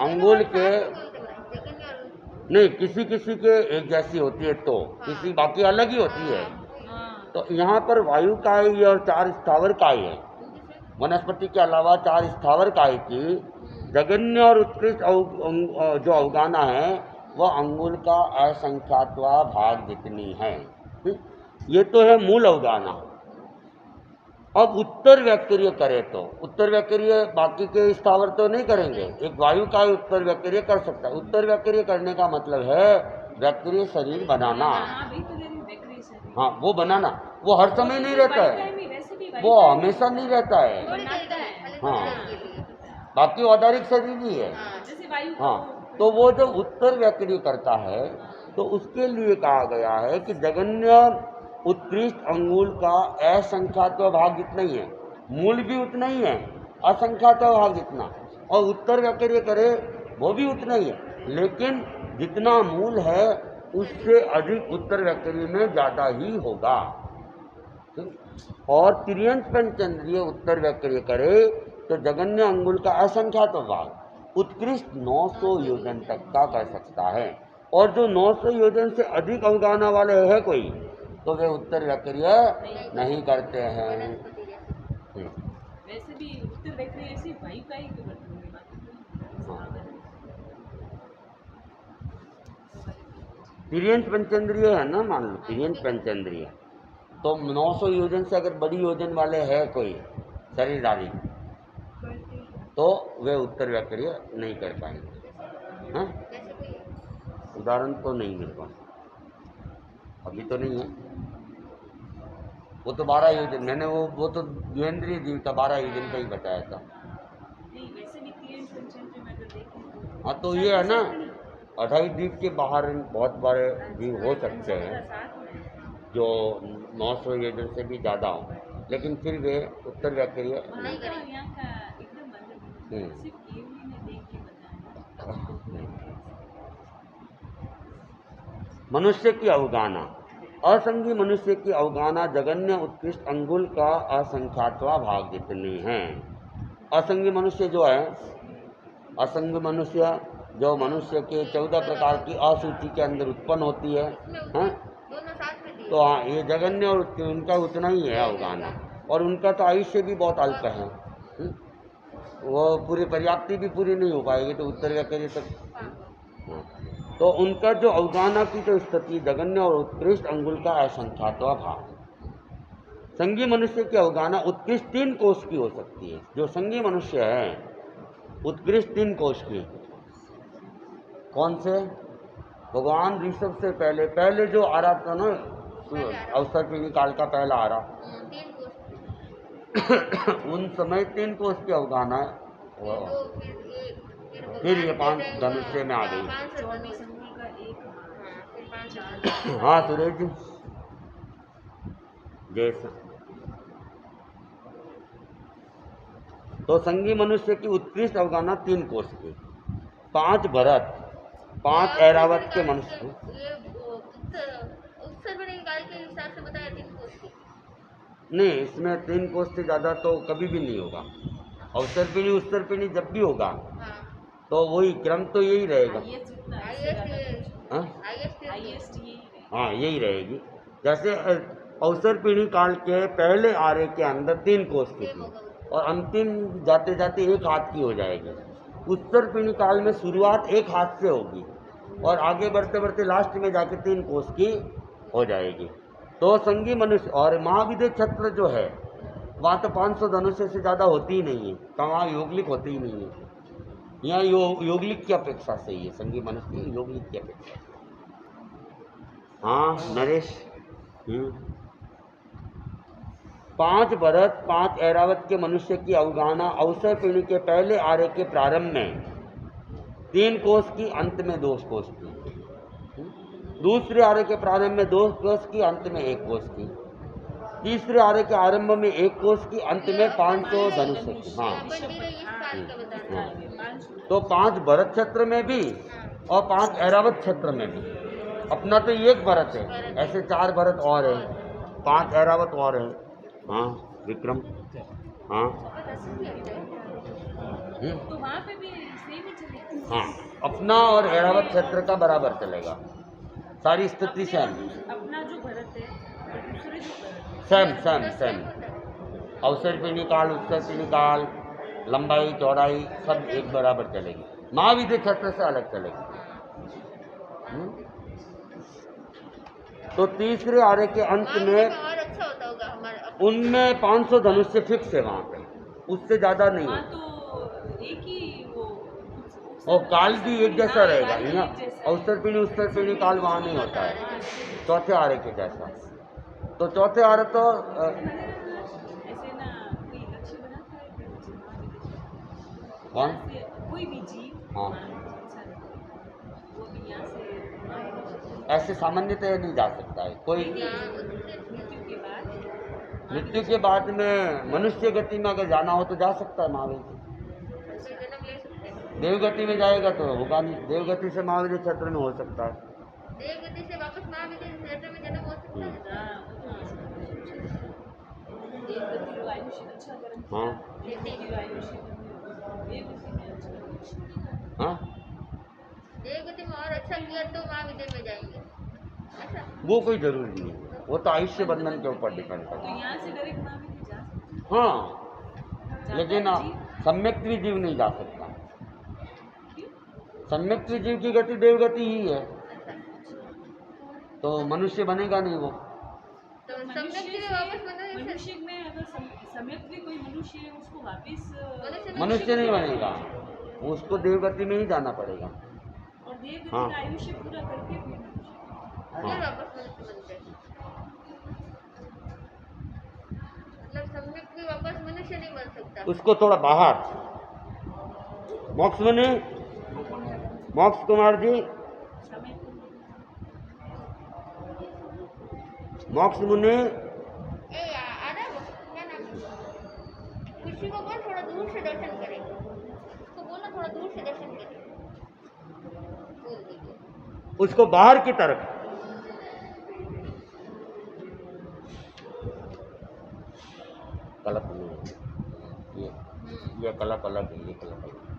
अंगुल के, नहीं किसी किसी के एक जैसी होती है तो किसी बाकी अलग ही होती है। तो यहाँ पर वायुकाय और 4 स्थावर काय है, वनस्पति के अलावा 4 स्थावर काय की जगन्य और उत्कृष्ट जो अवगाना है वह अंगुल का असंख्यात्वा भाग जितनी है। ये तो है मूल अवगाना। अब उत्तर व्याक्रिय करे तो उत्तर व्याक्रिय बाकी के स्थावर तो नहीं करेंगे, एक वायु का उत्तर व्याक्रिय कर सकता है। उत्तर व्याक्रिय करने का मतलब है व्याक्रिय शरीर बनाना। हाँ वो बनाना, वो हर समय नहीं रहता है, वो हमेशा नहीं रहता है। हाँ बाकी औदारिक शरीर ही है। हाँ तो वो जब उत्तर व्याक्रिय करता है तो उसके लिए कहा गया है कि जगन्य उत्कृष्ट अंगुल का असंख्यात्व भाग जितना ही है, मूल भी उतना ही है, असंख्यात्व भाग जितना, और उत्तर व्याक्रिय करे वो भी उतना ही है, लेकिन जितना मूल है उससे अधिक उत्तर व्याक्रिय में ज़्यादा ही होगा। और तिर्यंत पंचेंद्रिय उत्तर व्याक्रिय करे तो जगन्य अंगुल का असंख्यात्व भाग उत्कृष्ट 900 योजन तक का कर सकता है। और जो 900 योजन से अधिक अवगाना वाले है कोई, तो वे उत्तर व्याक्रिय नहीं करते हैं। वैसे भी उत्तर व्याक्रिय ऐसी वायु का ही तिर्यंत पंचेंद्रिय है ना, मान लो तिर्यंत पंचेंद्रिय, तो 900 योजन से अगर बड़ी योजन वाले है कोई शरीरधारी, तो वे उत्तर व्याक्रिय नहीं कर पाएंगे। हाँ उदाहरण तो नहीं मिल पाए अभी तो नहीं है। वो तो 12 योजन, मैंने वो तो द्विवेंद्रीय जीव का 12 योजन का ही बताया था। हाँ तो ये है ना, अढ़ाई द्वीप के बाहर बहुत बड़े द्वीप हो सकते हैं जो 900 ईयर्स से भी ज़्यादा हो, लेकिन फिर वे उत्तर व्याकरीय नहीं करेंगे। यहाँ का एकदम अलग है। हम्म। सिर्फ केवली ने देख के बताया। मनुष्य की अवगाहना। असंगी मनुष्य की अवगाहना जगन्य उत्कृष्ट अंगुल का असंख्यातवा भाग जितनी है। असंगी मनुष्य जो है, असंगी मनुष्य जो मनुष्य के 14 प्रकार की असूचि के अंदर उत्पन्न होती है, हाँ? दोनों साथ में दिए। तो हाँ, ये जगन्य और उनका उतना ही है अवगाहना, और उनका तो आयुष्य भी बहुत अल्प है। वो पूरी पर्याप्ति भी पूरी नहीं हो पाएगी, तो उत्तर व्याकरण तक। हाँ। तो उनका जो अवगाहना की जो स्थिति जगन्य और उत्कृष्ट अंगुल का असंख्यातवा भाग। संगी मनुष्य की अवगाहना उत्कृष्ट 3 कोष की हो सकती है। जो संगी मनुष्य है उत्कृष्ट 3 कोष की। कौन से? भगवान ऋषभ से पहले जो आ रहा था ना, अवसर पीढ़ी काल का पहला आ रहा, 3 कोष। उन समय 3 कोष की अवगाहना है। तो फिर ये 5 धनुष्य में आ गई। 24 अंगुल का एक हाथ, फिर 5 हाँ सुरेश जी, जैसा तो संगी मनुष्य की उत्कृष्ट अवगाहना 3 कोष की, 5 भरत, 5 ऐरावत के मनुष्य। ये उत्तर बने गाय के हिसाब से बताया 3 कोष की। नहीं, इसमें 3 कोष से ज़्यादा तो कभी भी नहीं होगा। अवसर पीढ़ी उत्तर पीढ़ी जब भी होगा हाँ। तो वही क्रम तो यही रहेगा। हाईएस्ट जितना है, हाँ हाईएस्ट यही है। हाँ, यही रहेगी। जैसे अवसर पीढ़ी काल के पहले आर्य के अंदर 3 कोष की थी, और अंतिम जाते जाते 1 हाथ की हो जाएगी। उत्तर पीढ़ी काल में शुरुआत 1 हाथ से होगी, और आगे बढ़ते बढ़ते लास्ट में जाके 3 कोष की हो जाएगी। तो संगी मनुष्य और महाविद्य छत्र जो है, वहाँ तो 500 धनुष्य से ज़्यादा होती ही नहीं है, तो वहाँ योगलिक होती ही नहीं है। यहाँ योगलिक की अपेक्षा सही है, संगी मनुष्य की योगलिक की अपेक्षा। हाँ नरेश। 5 भरत, 5 ऐरावत के मनुष्य की अवगाहना अवसर पीढ़ी के पहले आर्य के प्रारंभ में 3 कोष की, अंत में 2 कोष की। दूसरे आर्य के प्रारंभ में 2 कोष की, अंत में 1 कोष की। तीसरे आर्य के आरंभ में 1 कोष की, अंत में 500 धनुष्य की। हाँ, तो 5 भरत क्षेत्र में भी और 5 ऐरावत क्षेत्र में भी। अपना तो 1 भरत है, ऐसे 4 भरत और है, 5 ऐरावत और है। हाँ विक्रम। हाँ तो वहाँ पे भी सेम ही चलेगा। हाँ, अपना और ऐरावत क्षेत्र का बराबर चलेगा, सारी स्थिति सेम। अपना जो भरत है और दूसरे जो भरत है सेम। अवसर पीढ़ी काल, उत्तर पीढ़ी काल, लंबाई चौड़ाई सब एक बराबर चलेगी। महाविद्य क्षेत्र से अलग चलेगी। तो तीसरे आर्य के अंत में और अच्छा होता होगा हमारा। उनमें 500 धनुष्य फिक्स है वहाँ पे, उससे ज़्यादा नहीं वहाँ है। तो एक ही और काल भी एक जैसा रहेगा, है ना? अवसर पीढ़ी उत्तर पीढ़ी काल वहाँ नहीं होता है, चौथे आर्य के जैसा। तो चौथे आर्य तो ऐसे ना कोई लक्ष्य बनाता है कि मुझे महाविद्य कौन? से कोई भी जीव हाँ। वो भी यहाँ से ऐसे सामान्यतः नहीं जा सकता है कोई। मृत्यु के बाद मृत्यु के बाद में मनुष्य गति में अगर जाना हो तो जा सकता है महावीर। जन्म ले सकते हैं। देवगति में जाएगा तो होगा नहीं, देवगति से महावीर क्षेत्र में हो सकता है। देवगति से वापस महाविद्य क्षेत्र में जन्म हो सकता है। देवगति को आयुष्य अच्छा कर्म किया, हाँ। देवगति को आयुष्य देवगति में अच्छा हाँ, देवगति में और अच्छा किया तो महाविद्य में जाएंगे। अच्छा वो कोई जरूरी नहीं है, वो तो आयुष्य बंधन के ऊपर डिपेंड तो करता है। यहाँ से डायरेक्ट महाविद्य जा सकते हाँ, लेकिन सम्यक जीव नहीं जा सकता। सम्यक जीव की गति देवगति ही है, तो मनुष्य बनेगा नहीं वो। तो सम्यक में वापस मनुष्य में अगर सम्यक भी कोई मनुष्य है उसको वापस मनुष्य नहीं बनेगा, उसको देवगति में ही जाना पड़ेगा। और देवगति हाँ। का आयुष्य पूरा करके फिर मनुष्य फिर वापस मनुष्य बनते हैं। मतलब सम्यक भी वापस मनुष्य नहीं बन सकता। उसको थोड़ा बाहर मोक्ष बने। मोक्ष कुमार जी मोक्ष मुनि क्या नाम है? खुशी को बोल थोड़ा दूर से दर्शन करे, उसको बोलना थोड़ा दूर से दर्शन करे, बोल दीजिए। उसको बाहर की तरफ, कलप नहीं है, ये कलप अलग है, ये कलप अलग है।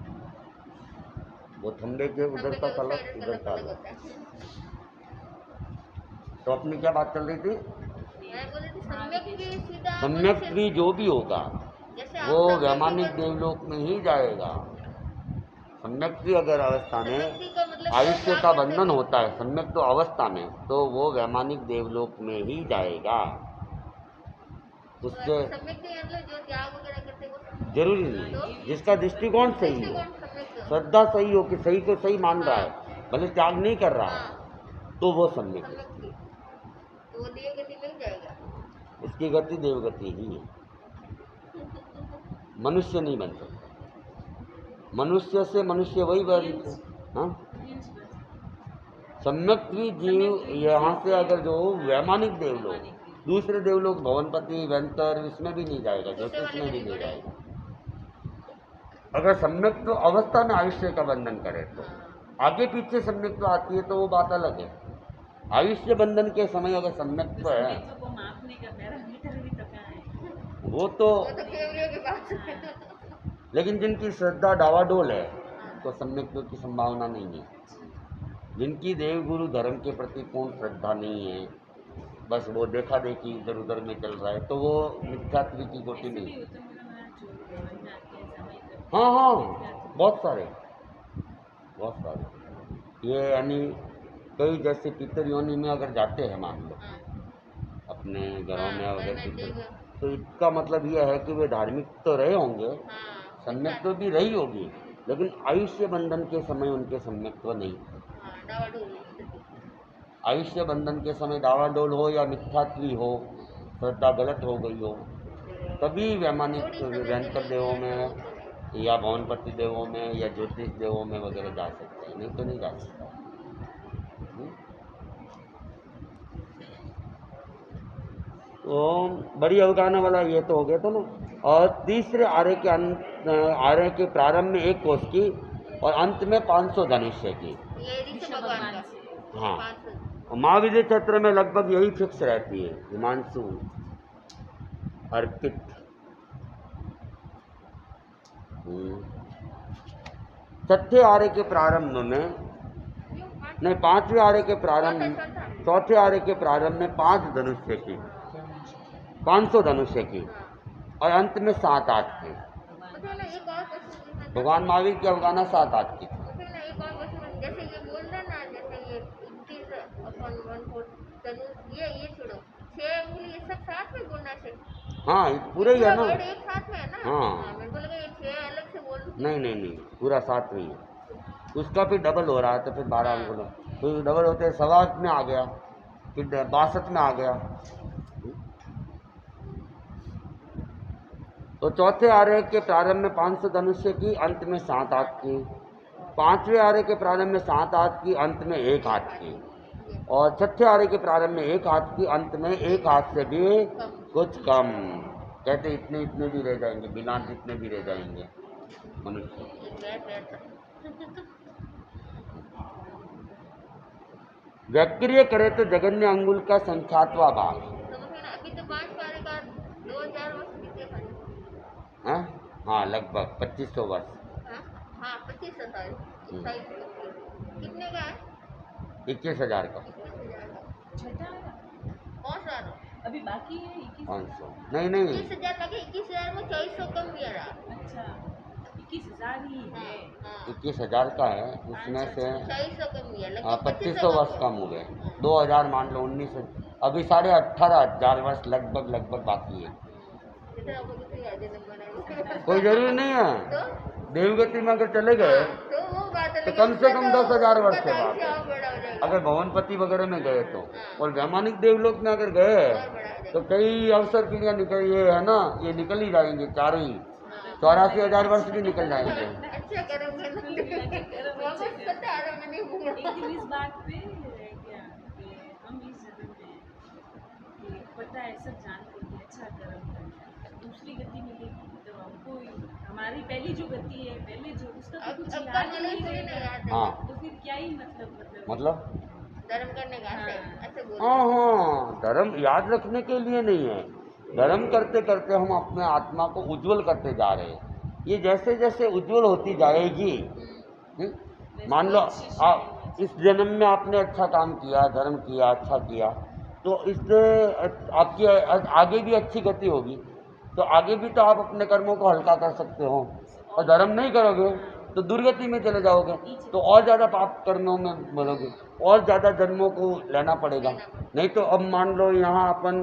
वो खंबे के उधर का कलप, इधर का अलग। तो अपनी क्या बात चल रही थी? मैं बोल रही थी सम्यक भी सीधा सम्यक भी जो भी होगा जैसे वो आप वैमानिक देवलोक में ही जाएगा। सम्यक की अगर अवस्था में सम्यक्ति का मतलब आयुष्य का बंधन होता है सम्यक तो अवस्था में, तो वो वैमानिक देवलोक में ही जाएगा। उससे सम्यक्ति मतलब जो त्याग वगैरह करते हैं वो जरूरी नहीं, जिसका दृष्टिकोण सही हो, श्रद्धा सही हो कि सही को सही मान रहा है, भले त्याग नहीं कर रहा है, तो वो सम्यक है। तो वो देव गति में ही जाएगा। उसकी गति देवगति ही है, मनुष्य नहीं बन सकता। मनुष्य से मनुष्य वही बन, हाँ सम्यक भी जीव यहाँ से अगर जो वैमानिक देवलोक, दूसरे देवलोक भवनपति वेंतर इसमें भी नहीं जाएगा, ज्योतिष में भी नहीं जाएगा। अगर सम्यक तो अवस्था में आयुष्य का बंधन करे तो, आगे पीछे सम्यक तो आती है तो वो बात अलग है। आयुष्य बंधन के समय अगर सम्यक तो है वो तो लेकिन जिनकी श्रद्धा डावाडोल है तो सम्यक की संभावना नहीं है। जिनकी देव गुरु धर्म के प्रति पूर्ण श्रद्धा नहीं है, बस वो देखा देखी इधर उधर में चल रहा है, तो वो मिथ्यात्व की कोटि नहीं। हाँ हाँ बहुत सारे ये यानी कई जैसे पितर योनि में अगर जाते हैं मान लो अपने घरों में अगर पितर, तो इसका मतलब यह है कि वे धार्मिक तो रहे होंगे, सम्यक्त्व भी रही होगी, लेकिन आयुष्य बंधन के समय उनके सम्यक्त्व नहीं। आयुष्य बंधन के समय डावाडोल हो या मिथ्यात्वी हो, श्रद्धा गलत हो गई हो, तभी वैमानिक वेंकर देवों में या भवनपति देवों में या ज्योतिष देवों में वगैरह जा सकता है, नहीं तो नहीं जा सकता। तो बड़ी अवगाहना वाला ये तो हो गया था ना। और तीसरे आर्य के प्रारंभ में 1 कोष की और अंत में 500 धनुष्य की। हाँ, महाविद्य क्षेत्र में लगभग यही फिक्स रहती है। हिमांशु अर्पित चौथे आर्य के प्रारंभ में नहीं, 5वें आर्य के प्रारंभ, चौथे आर्य के प्रारंभ में 5 धनुष्य की, 500 धनुष्य की और अंत में 7-8 की। भगवान महावीर की अवगाहना 7-8 की थी। जैसे ये बोल रहे ना, जैसे ये 21 ये छोड़ो 6 उंगली ये सब साथ में बोलना चाहिए। हाँ पूरा ही है ना, एक साथ में है ना। हाँ मेरे को लगा ये 6 अलग से बोल। नहीं पूरा साथ में ही है। उसका फिर डबल हो रहा है तो फिर 12 अंगुल, फिर डबल होते 7 में आ गया, फिर 62 में आ गया। तो चौथे आर्य के प्रारंभ में 500 धनुष्य की, अंत में 7-8 की। 5वें आर्य के प्रारंभ में 7-8 की, अंत में 1 हाथ की। और छठे आर्य के प्रारंभ में 1 हाथ की, अंत में 1 हाथ से भी कुछ कम। कहते इतने भी रह जाएंगे, बिना जितने भी रह जाएंगे मनुष्य। व्याक्रिय करे तो जगन्य अंगुल का संख्यात्वा भाग। अभी तो 5 वाले का 2000 वर्ष बीते हैं। हाँ लगभग 2500 वर्ष। हाँ 2500 कितने का है? 21,000 का। कौन सा अभी बाकी है 500 नहीं 21,000 लगे। 21,000 में 2400 कम भी आ रहा। अच्छा 21,000 ही है। 21,000 का है, उसमें से 2400 कम भी है, 2500 वर्ष कम हो गए। 2000 मान लो 19, अभी 18,500 वर्ष लगभग बाकी है। कोई जरूरी नहीं है। देवगति में अगर चले गए तो कम से कम 10,000 वर्ष के बाद, अगर भवनपति वगैरह में गए तो, और वैमानिक देवलोक में अगर गए तो कई अवसर के लिए निकल, ये है ना, ये निकल ही जाएंगे, चारों ही 84,000 वर्ष भी निकल जाएंगे। अच्छा करोगे इस बात पे क्या हम इस जगह में हमारी पहली जो गति है, पहले जो उसका तो अब कुछ अब याद करने ही लगे नहीं थोड़ी ना रहेगा, याद है हाँ तो फिर क्या ही मतलब मतलब धर्म करने का ऐसे हाँ। ऐसे बोल हाँ हाँ, धर्म याद रखने के लिए नहीं है। धर्म करते करते हम अपने आत्मा को उज्जवल करते जा रहे हैं। ये जैसे जैसे उज्जवल होती जाएगी, मान लो इस जन्म में आपने अच्छा काम किया, धर्म किया, अच्छा किया, तो इससे आपकी आगे भी अच्छी गति होगी। तो आगे भी तो आप अपने कर्मों को हल्का कर सकते हो। और धर्म नहीं करोगे तो दुर्गति में चले जाओगे, तो और ज़्यादा पाप कर्मों में बढ़ोगे, और ज़्यादा जन्मों को लेना पड़ेगा। नहीं तो अब मान लो यहाँ अपन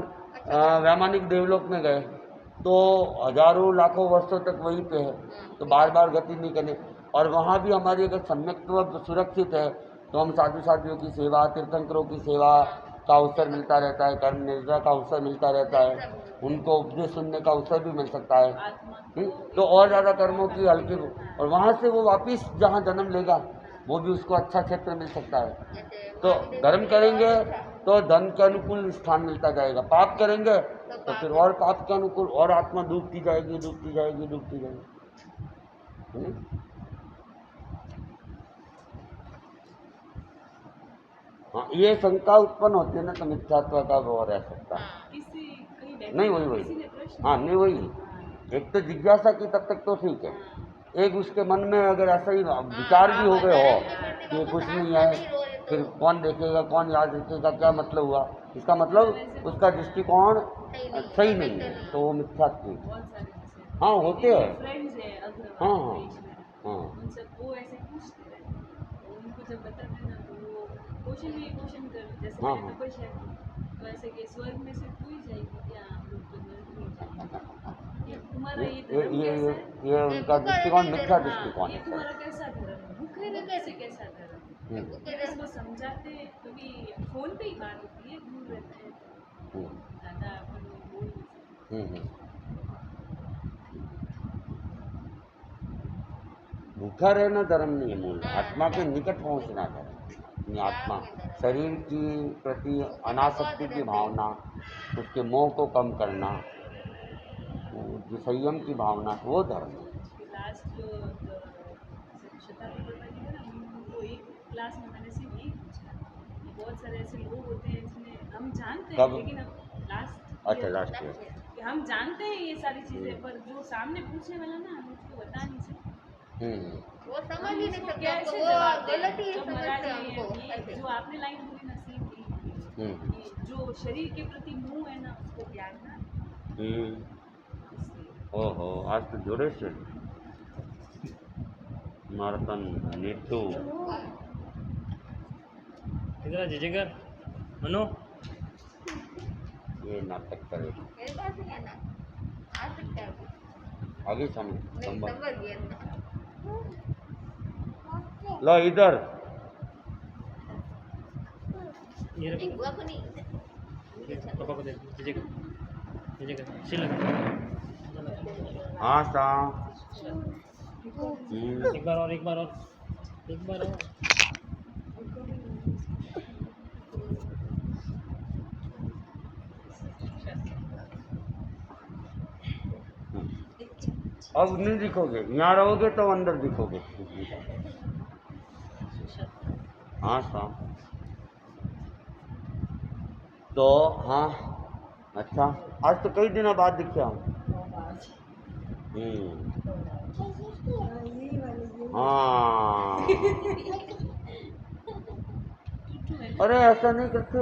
वैमानिक देवलोक में गए तो हजारों लाखों वर्षों तक वहीं पे है, तो बार बार गति नहीं करने। और वहाँ भी हमारी अगर सम्यक्त्व सुरक्षित है तो हम साधु साधुओं की सेवा, तीर्थंकरों की सेवा का अवसर मिलता रहता है, कर्म निर्जा का अवसर मिलता रहता है, उनको उपदेश सुनने का अवसर भी मिल सकता है। तो और ज़्यादा कर्मों की हल्की, और वहाँ से वो वापिस जहाँ जन्म लेगा वो भी उसको अच्छा क्षेत्र मिल सकता है। जैसे तो धर्म करेंगे तो धर्म के अनुकूल स्थान मिलता जाएगा, पाप करेंगे तो फिर और पाप के अनुकूल और आत्मा डूबती जाएगी, डूबती जाएगी, डूबती जाएगी। हाँ, ये शंका उत्पन्न होती है ना तो मिथ्यात्व का वो रह सकता है। किसी कहीं बैठे नहीं वही किसी ने वही प्रश्न हाँ नहीं वही, एक तो जिज्ञासा की तब तक तो ठीक है, एक उसके मन में अगर ऐसा ही विचार भी हो गए हो कि कुछ नहीं है, फिर कौन देखेगा, कौन याद रखेगा, क्या मतलब हुआ, इसका मतलब उसका दृष्टिकोण सही नहीं है, तो वो मिथ्यात्व। बहुत सारे जैसे हाँ होते हैं। फ्रेंड्स है अग्रवाल हाँ हाँ देश में, हाँ उनसे वो ऐसे पूछते रहते हैं, तो उनको जब बताते हैं ना तो वो क्वेश्चन कर, जैसे हाँ, मैंने हाँ। तपस्या की तो ऐसे कि स्वर्ग में से कोई जाएगी क्या, हम लोग तो नर्क में जाएंगे, ये तुम्हारा ये धर्म कैसा है, ये उनका दृष्टिकोण मिथ्या हाँ दृष्टिकोण ये है तुम्हारा सर। कैसा धर्म है, भूखे रहने से कैसा धर्म है, फिर इसको समझाते कभी फोन पे ही बात होती है, दूर रहते हैं हम्म, ज़्यादा अपन बोल नहीं सकते। हम्म। भूखा रहना धर्म नहीं है, मूल आत्मा के निकट पहुंचना धर्म। अपनी आत्मा शरीर की प्रति अनासक्ति की भावना, उसके मोह को कम करना, जो संयम की भावना, वो धर्म है। लास्ट जो शताब्दी बाबा जी थे ना, उनको एक क्लास में मैंने सिर्फ यही पूछा कि बहुत सारे ऐसे लोग होते हैं जिसमें हम जानते हैं, कब? लेकिन अब लास्ट अच्छा लास्ट ईयर। कि हम जानते हैं ये सारी चीज़ें, पर जो सामने पूछने वाला ना हम उसको बता नहीं सकते, वो समझ ही नहीं सकते, कैसे वो जवाब गलत ही जब समझते महाराज हमको ये ऐसे। जो आपने लाइन बोली ना सेम यही बोली कि जो शरीर के प्रति मुंह है ना उसको त्यागना, इसलिए ओहो, आज तो जोड़े से मारतन नीतू इधर जिगर मनो ये नाटक करे मेरे पास नहीं है ना, आ सकता है अभी। आगे नहीं समझ समझ गया ना। लो इधर ये एक बुआ को नहीं पापा को दे जिगर सिल हाँ सा एक बार और एक बार और एक बार और अब नहीं दिखोगे, यहाँ रहोगे तो अंदर दिखोगे। हाँ सा तो हाँ अच्छा, आज तो कई दिनों बाद दिखे हम। हाँ अरे ऐसा नहीं करते,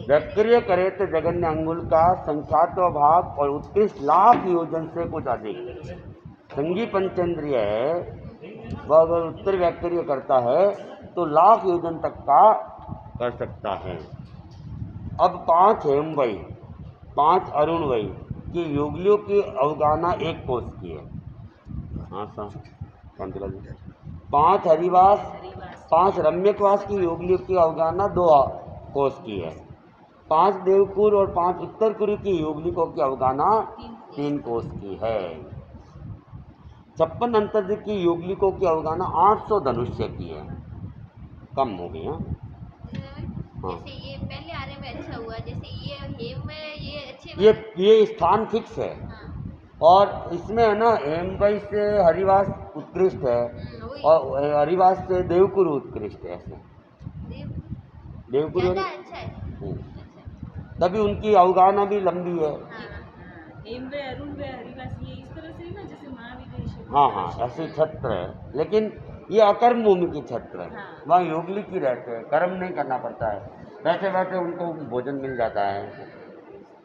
वैक्रिय करे तो जगन्य अंगुल का संख्यात्व भाग और उत्कृष्ट लाख योजन से कुछ अधिक संगी पंचेंद्रिय है, वह अगर उत्तर वैक्रिय करता है तो लाख योजन तक का कर सकता है। अब 5 हेमवई, 5 अरुणवई की योगियों की अवगाहना एक कोष की है। हाँ सा 5 हरिवास, 5 रम्यकवास की योगियों की अवगाहना 2 कोष की है। 5 देवकुर और 5 उत्तर कुरु की योगलिकों की अवगाहना 3 कोष की है। 56 अंतर्दिक की योगलिकों की अवगाहना 800 धनुष्य की है, कम हो गई। हाँ। जैसे ये पहले आने में अच्छा हुआ, जैसे ये हेम में ये अच्छे ये स्थान फिक्स है। हाँ। और इसमें है ना, हेमबाई से हरिवास उत्कृष्ट है वही और हरिवास से देवकुरु उत्कृष्ट है। ऐसे देव देवकुरु ज्यादा अच्छा है। हम्म, अच्छा। तभी उनकी अवगाहना भी लंबी है। हाँ हेम वे अरुण वे हरिवास ये इस तरह से है ना, जैसे महाविदेश हाँ हाँ, ऐसे छत्र है, लेकिन ये अकर्म भूमि की छत्र है। हाँ। वहाँ योगलिक ही रहते हैं, कर्म नहीं करना पड़ता है, बैठे बैठे उनको भोजन मिल जाता है,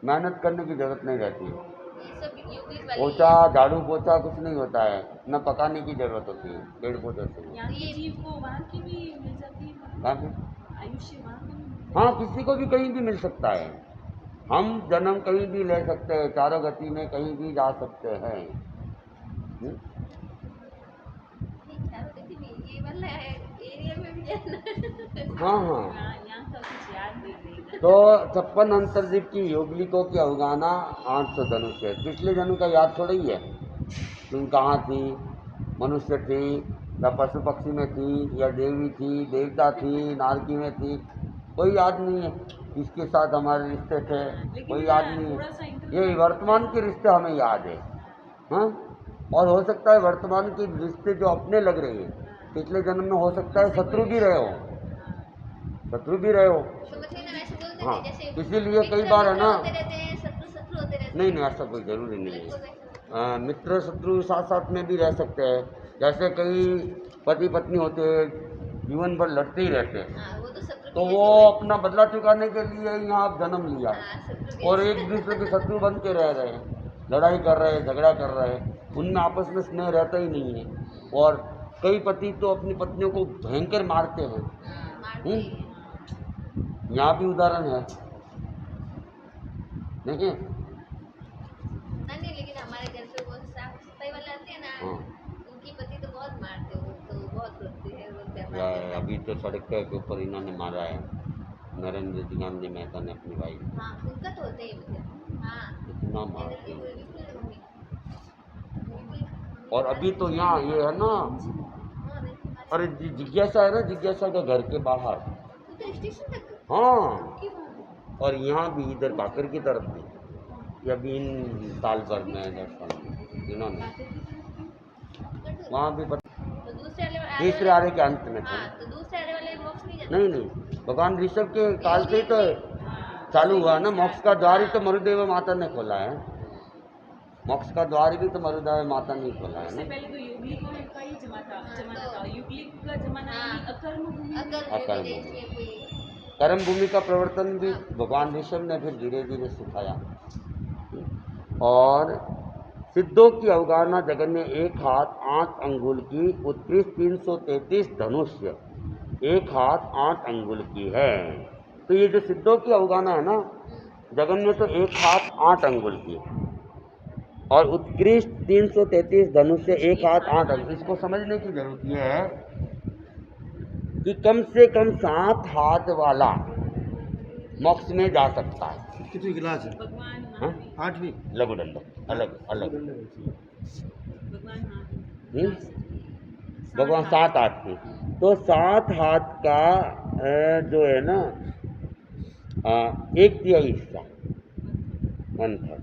मेहनत करने की जरूरत नहीं रहती है। ये सब युगलिक वाले पोछा झाड़ू पोछा कुछ नहीं होता है, न पकाने की जरूरत होती है पेड़ पौधे से। यहाँ के जीव को वहाँ की भी मिल जाती है, कहाँ पे? आयुष्य वहाँ का भी मिलता हाँ, किसी को भी कहीं भी मिल सकता है। हम जन्म कहीं भी ले सकते हैं, चारों गति में कहीं भी जा सकते हैं। हम्म? ये वाला एरिया में भी जाना। हाँ है। हाँ। यहाँ का कुछ याद नहीं रहेगा। तो 56 अंतर्जीव की योगलिकों की अवगाहना 800 धनुष है। पिछले जन्म का याद थोड़ा ही है, तुम कहाँ थी, मनुष्य थी या पशु पक्षी में थी या देवी थी, देवता थी, नारकी में थी, कोई याद नहीं है। किसके साथ हमारे रिश्ते थे, लेकिन कोई ना याद नहीं थोड़ा सा है। इंटरव्यू ये वर्तमान के रिश्ते हमें याद है। हाँ, और हो सकता है वर्तमान के रिश्ते जो अपने लग रहे हैं, पिछले जन्म में हो सकता है शत्रु भी रहे हो, शत्रु भी रहे हो। तो मतलब ना वैसे बोलते हाँ, थे जैसे इसीलिए कई बार है ना, होते रहते हैं, शत्रु शत्रु होते रहते हैं। नहीं नहीं, ऐसा कोई जरूरी नहीं है। लगभग ऐसा। मित्र शत्रु साथ साथ में भी रह सकते हैं। जैसे कई पति पत्नी होते हैं, जीवन भर लड़ते ही रहते हैं, हाँ, वो तो शत्रु तो की वो जैसे अपना बदला चुकाने के लिए यहाँ जन्म लिया हाँ, शत्रु की और जैसे। एक दूसरे के शत्रु बन के रह रहे हैं, लड़ाई कर रहे हैं, झगड़ा कर रहे हैं, उनमें आपस में स्नेह रहता ही नहीं है। और कई पति तो अपनी पत्नियों को भयंकर मारते हैं। मारते हैं। यहाँ भी उदाहरण है, देखिए। नहीं लेकिन हमारे घर पे वो साफ सफाई वाले आते हैं ना, हाँ। उनकी पति तो बहुत मारते हैं, वो तो बहुत रोते हैं, बोलते हैं या हमारे घर अभी तो सड़क के ऊपर इन्होंने मारा है, नरेंद्र जी गांधी मेहता ने अपनी भाई पे। हाँ, उनका तो होता ही मुझे। हाँ, इतना मेरे मारते लिए हैं। बिल्कुल मम्मी बिल्कुल। और अभी तो यहाँ ये है ना, हाँ, नहीं तुम्हारे अरे जिज्ञासा है ना, जिज्ञासा के घर के बाहर। वो तो स्टेशन तक हाँ, की बात और यहाँ भी इधर बाकर की तरफ भी, ये अभी इन साल भर में 10 साल में इन्होंने वहाँ भी तो दूसरे वाले तीसरे आरे के अंत में थे। हाँ, तो दूसरे आने वाले मोक्ष नहीं जाते। नहीं नहीं, भगवान ऋषभ के काल से ही तो चालू हुआ ना, मोक्ष का द्वार ही तो मरुदेव माता ने खोला है। मोक्ष का द्वार भी तो मरुदेव माता ने ही खोला है उससे ना। पहले तो युगलिकों का ही जमाना था। युगलिक का जमाना हाँ। यानी अकर्म भूमि में। अगर अकर्म मेरे भूमि। इसमें कोई कर्म भूमि का प्रवर्तन भी भगवान ऋषभ ने फिर धीरे धीरे सिखाया। और सिद्धों की अवगाहना जगन में 1 हाथ 8 अंगुल की उत्कृष्ट 333 धनुष्य 1 हाथ 8 अंगुल की है। तो ये जो सिद्धों की अवगाहना है ना, जगन में तो 1 हाथ 8 अंगुल की और उत्कृष्ट 333 धनुष्य 1 हाथ 8 अंगुल। इसको समझने की जरूरत यह है कि कम से कम 7 हाथ वाला मोक्ष में जा सकता है। कितनी क्लास है? भगवान हाँ? महावीर। 8वीं। लघु दंडक अलग अलग। भगवान महावीर। हम्म? भगवान 7 हाथ की, तो 7 हाथ का जो है ना 1/3 हिस्सा 1/3,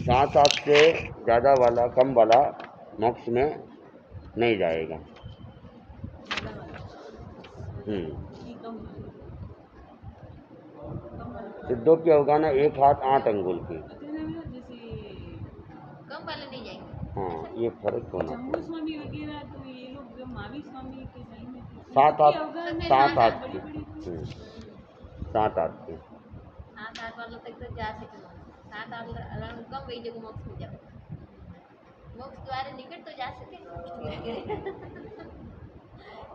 7 हाथ से ज़्यादा वाला कम वाला मोक्ष में नहीं जाएगा। की कम सिद्धों की अवगाहना 1 हाथ 8 अंगुल की। जैसे कम वाले नहीं जाएंगे। हाँ, ये फर्क होना जम्बू स्वामी वगैरह, तो ये लोग जो महावीर स्वामी के टाइम में थे, 7 उनकी हाथ अवगाहना 7 हाथ बड़ी की। बड़ी 7 हाथ की। 7 वालों तक तो जा सके। 7 वालों कम वही जगह मोक्ष में जाओ। मोक्ष द्वारा निकट तो जा सके।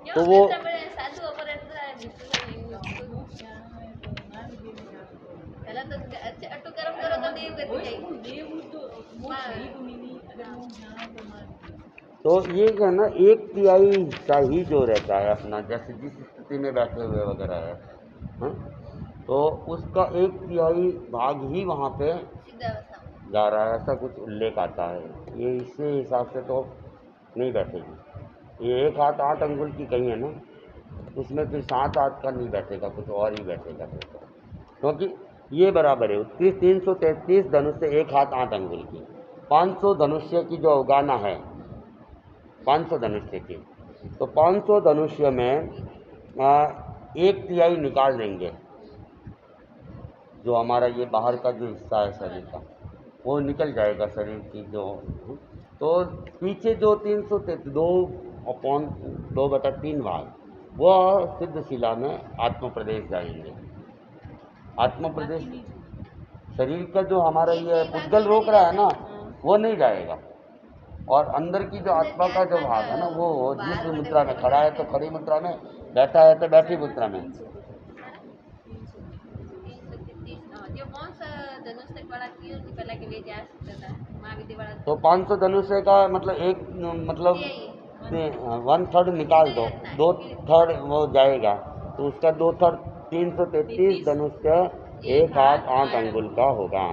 तो वो साधु अपराध पहला तो अच्छा अटू कर्म करो तो देव गति जाएगी। देव तो मोक्ष है ही तो नहीं, अगर मोक्ष जाना तो मार। तो ये है ना 1/3 हिस्सा ही जो रहता है अपना, जैसे जिस स्थिति में बैठे हुए वगैरह है, हाँ? तो उसका 1/3 भाग ही वहाँ पे सिद्धावस्था में। जा रहा है, ऐसा कुछ उल्लेख आता है। ये इसी हिसाब से तो नहीं बैठेगी। ये 1 हाथ 8 अंगुल की कही है ना, उसमें फिर 7 आठ का नहीं बैठेगा, कुछ और ही बैठेगा फिर तो। क्योंकि ये बराबर है उत्कृष्ट 333 धनुष्य 1 हाथ 8 अंगुल की। 500 धनुष्य की जो अवगाहना है, 500 धनुष्य की, तो 500 धनुष्य में 1/3 निकाल देंगे, जो हमारा ये बाहर का जो हिस्सा है शरीर का, वो निकल जाएगा शरीर की जो। तो पीछे जो 302/3 भाग, वह सिद्धशिला में आत्म प्रदेश जाएंगे। आत्म प्रदेश बाकी नहीं जाएगा। शरीर का जो हमारा ये पुद्गल रोक रहा है ना, वो नहीं जाएगा। और अंदर की जो आत्मा का जो भाग है ना, वो जिस मुद्रा में खड़ा है तो खड़ी मुद्रा में, बैठा है तो बैठी मुद्रा में। 333 जो कौन सा धनुष तक वाला क्यों नहीं पहला के लिए जा सकता था महाविद्या वाला तो 500 धनुष्य का मतलब एक मतलब 1/3 निकाल दो, 2/3 वो जाएगा, तो उसका 2/3 333 धनुष्य 1 हाथ 8 अंगुल का होगा।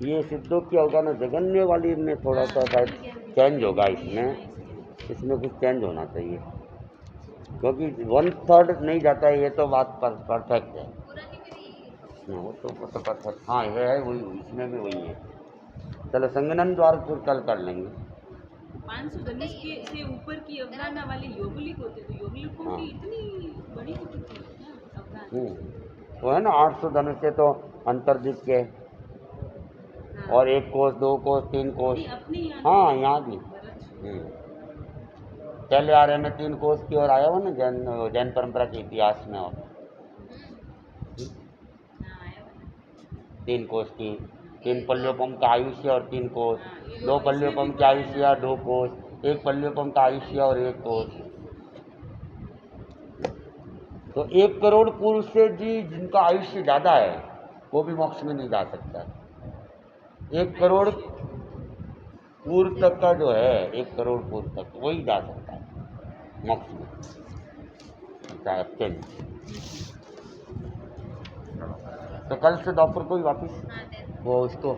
ये सिद्धों की अवगाहना जगन्य वाली में थोड़ा सा शायद चेंज होगा, इसमें कुछ चेंज होना चाहिए, क्योंकि 1/3 नहीं जाता है, ये तो बात परफेक्ट है। वो तो परफेक्ट, हाँ ये है वही, इसमें भी वही है। चलो संगनन द्वार फिर कल कर लेंगे। 500 धनुष के से ऊपर की अवगाहना वाले योगलिक होते, तो योगलिकों हाँ। की इतनी बड़ी तो कितनी है ना अवगाहना। वो है ना 800 धनुष्य तो अंतर्दिक के, हाँ। और 1 कोष 2 कोष 3 कोष, नहीं, अपने यहाँ हाँ यहाँ भी। बरछ। पहले आ रहे में 3 कोष की ओर आया हुआ ना जैन परंपरा के इतिहास में, और हाँ, आया वाला। 3 कोष की, 3 पल्योपम का आयुष्य और 3 कोष, हाँ, ये 2 इसमें पल्योपम भी के आयुष्य और 2 कोष, 1 पल्योपम का आयुष्य और 1 कोष। तो 1 करोड़ पुरुष से जी जिनका आयुष्य ज़्यादा है, वो भी मोक्ष में नहीं जा सकता। 1 करोड़ पूर्व तक का जो है, 1 करोड़ पूर्व तक वही जा सकता है मोक्ष में। तो कल से दोपहर को ही वापस हाँ वो उसको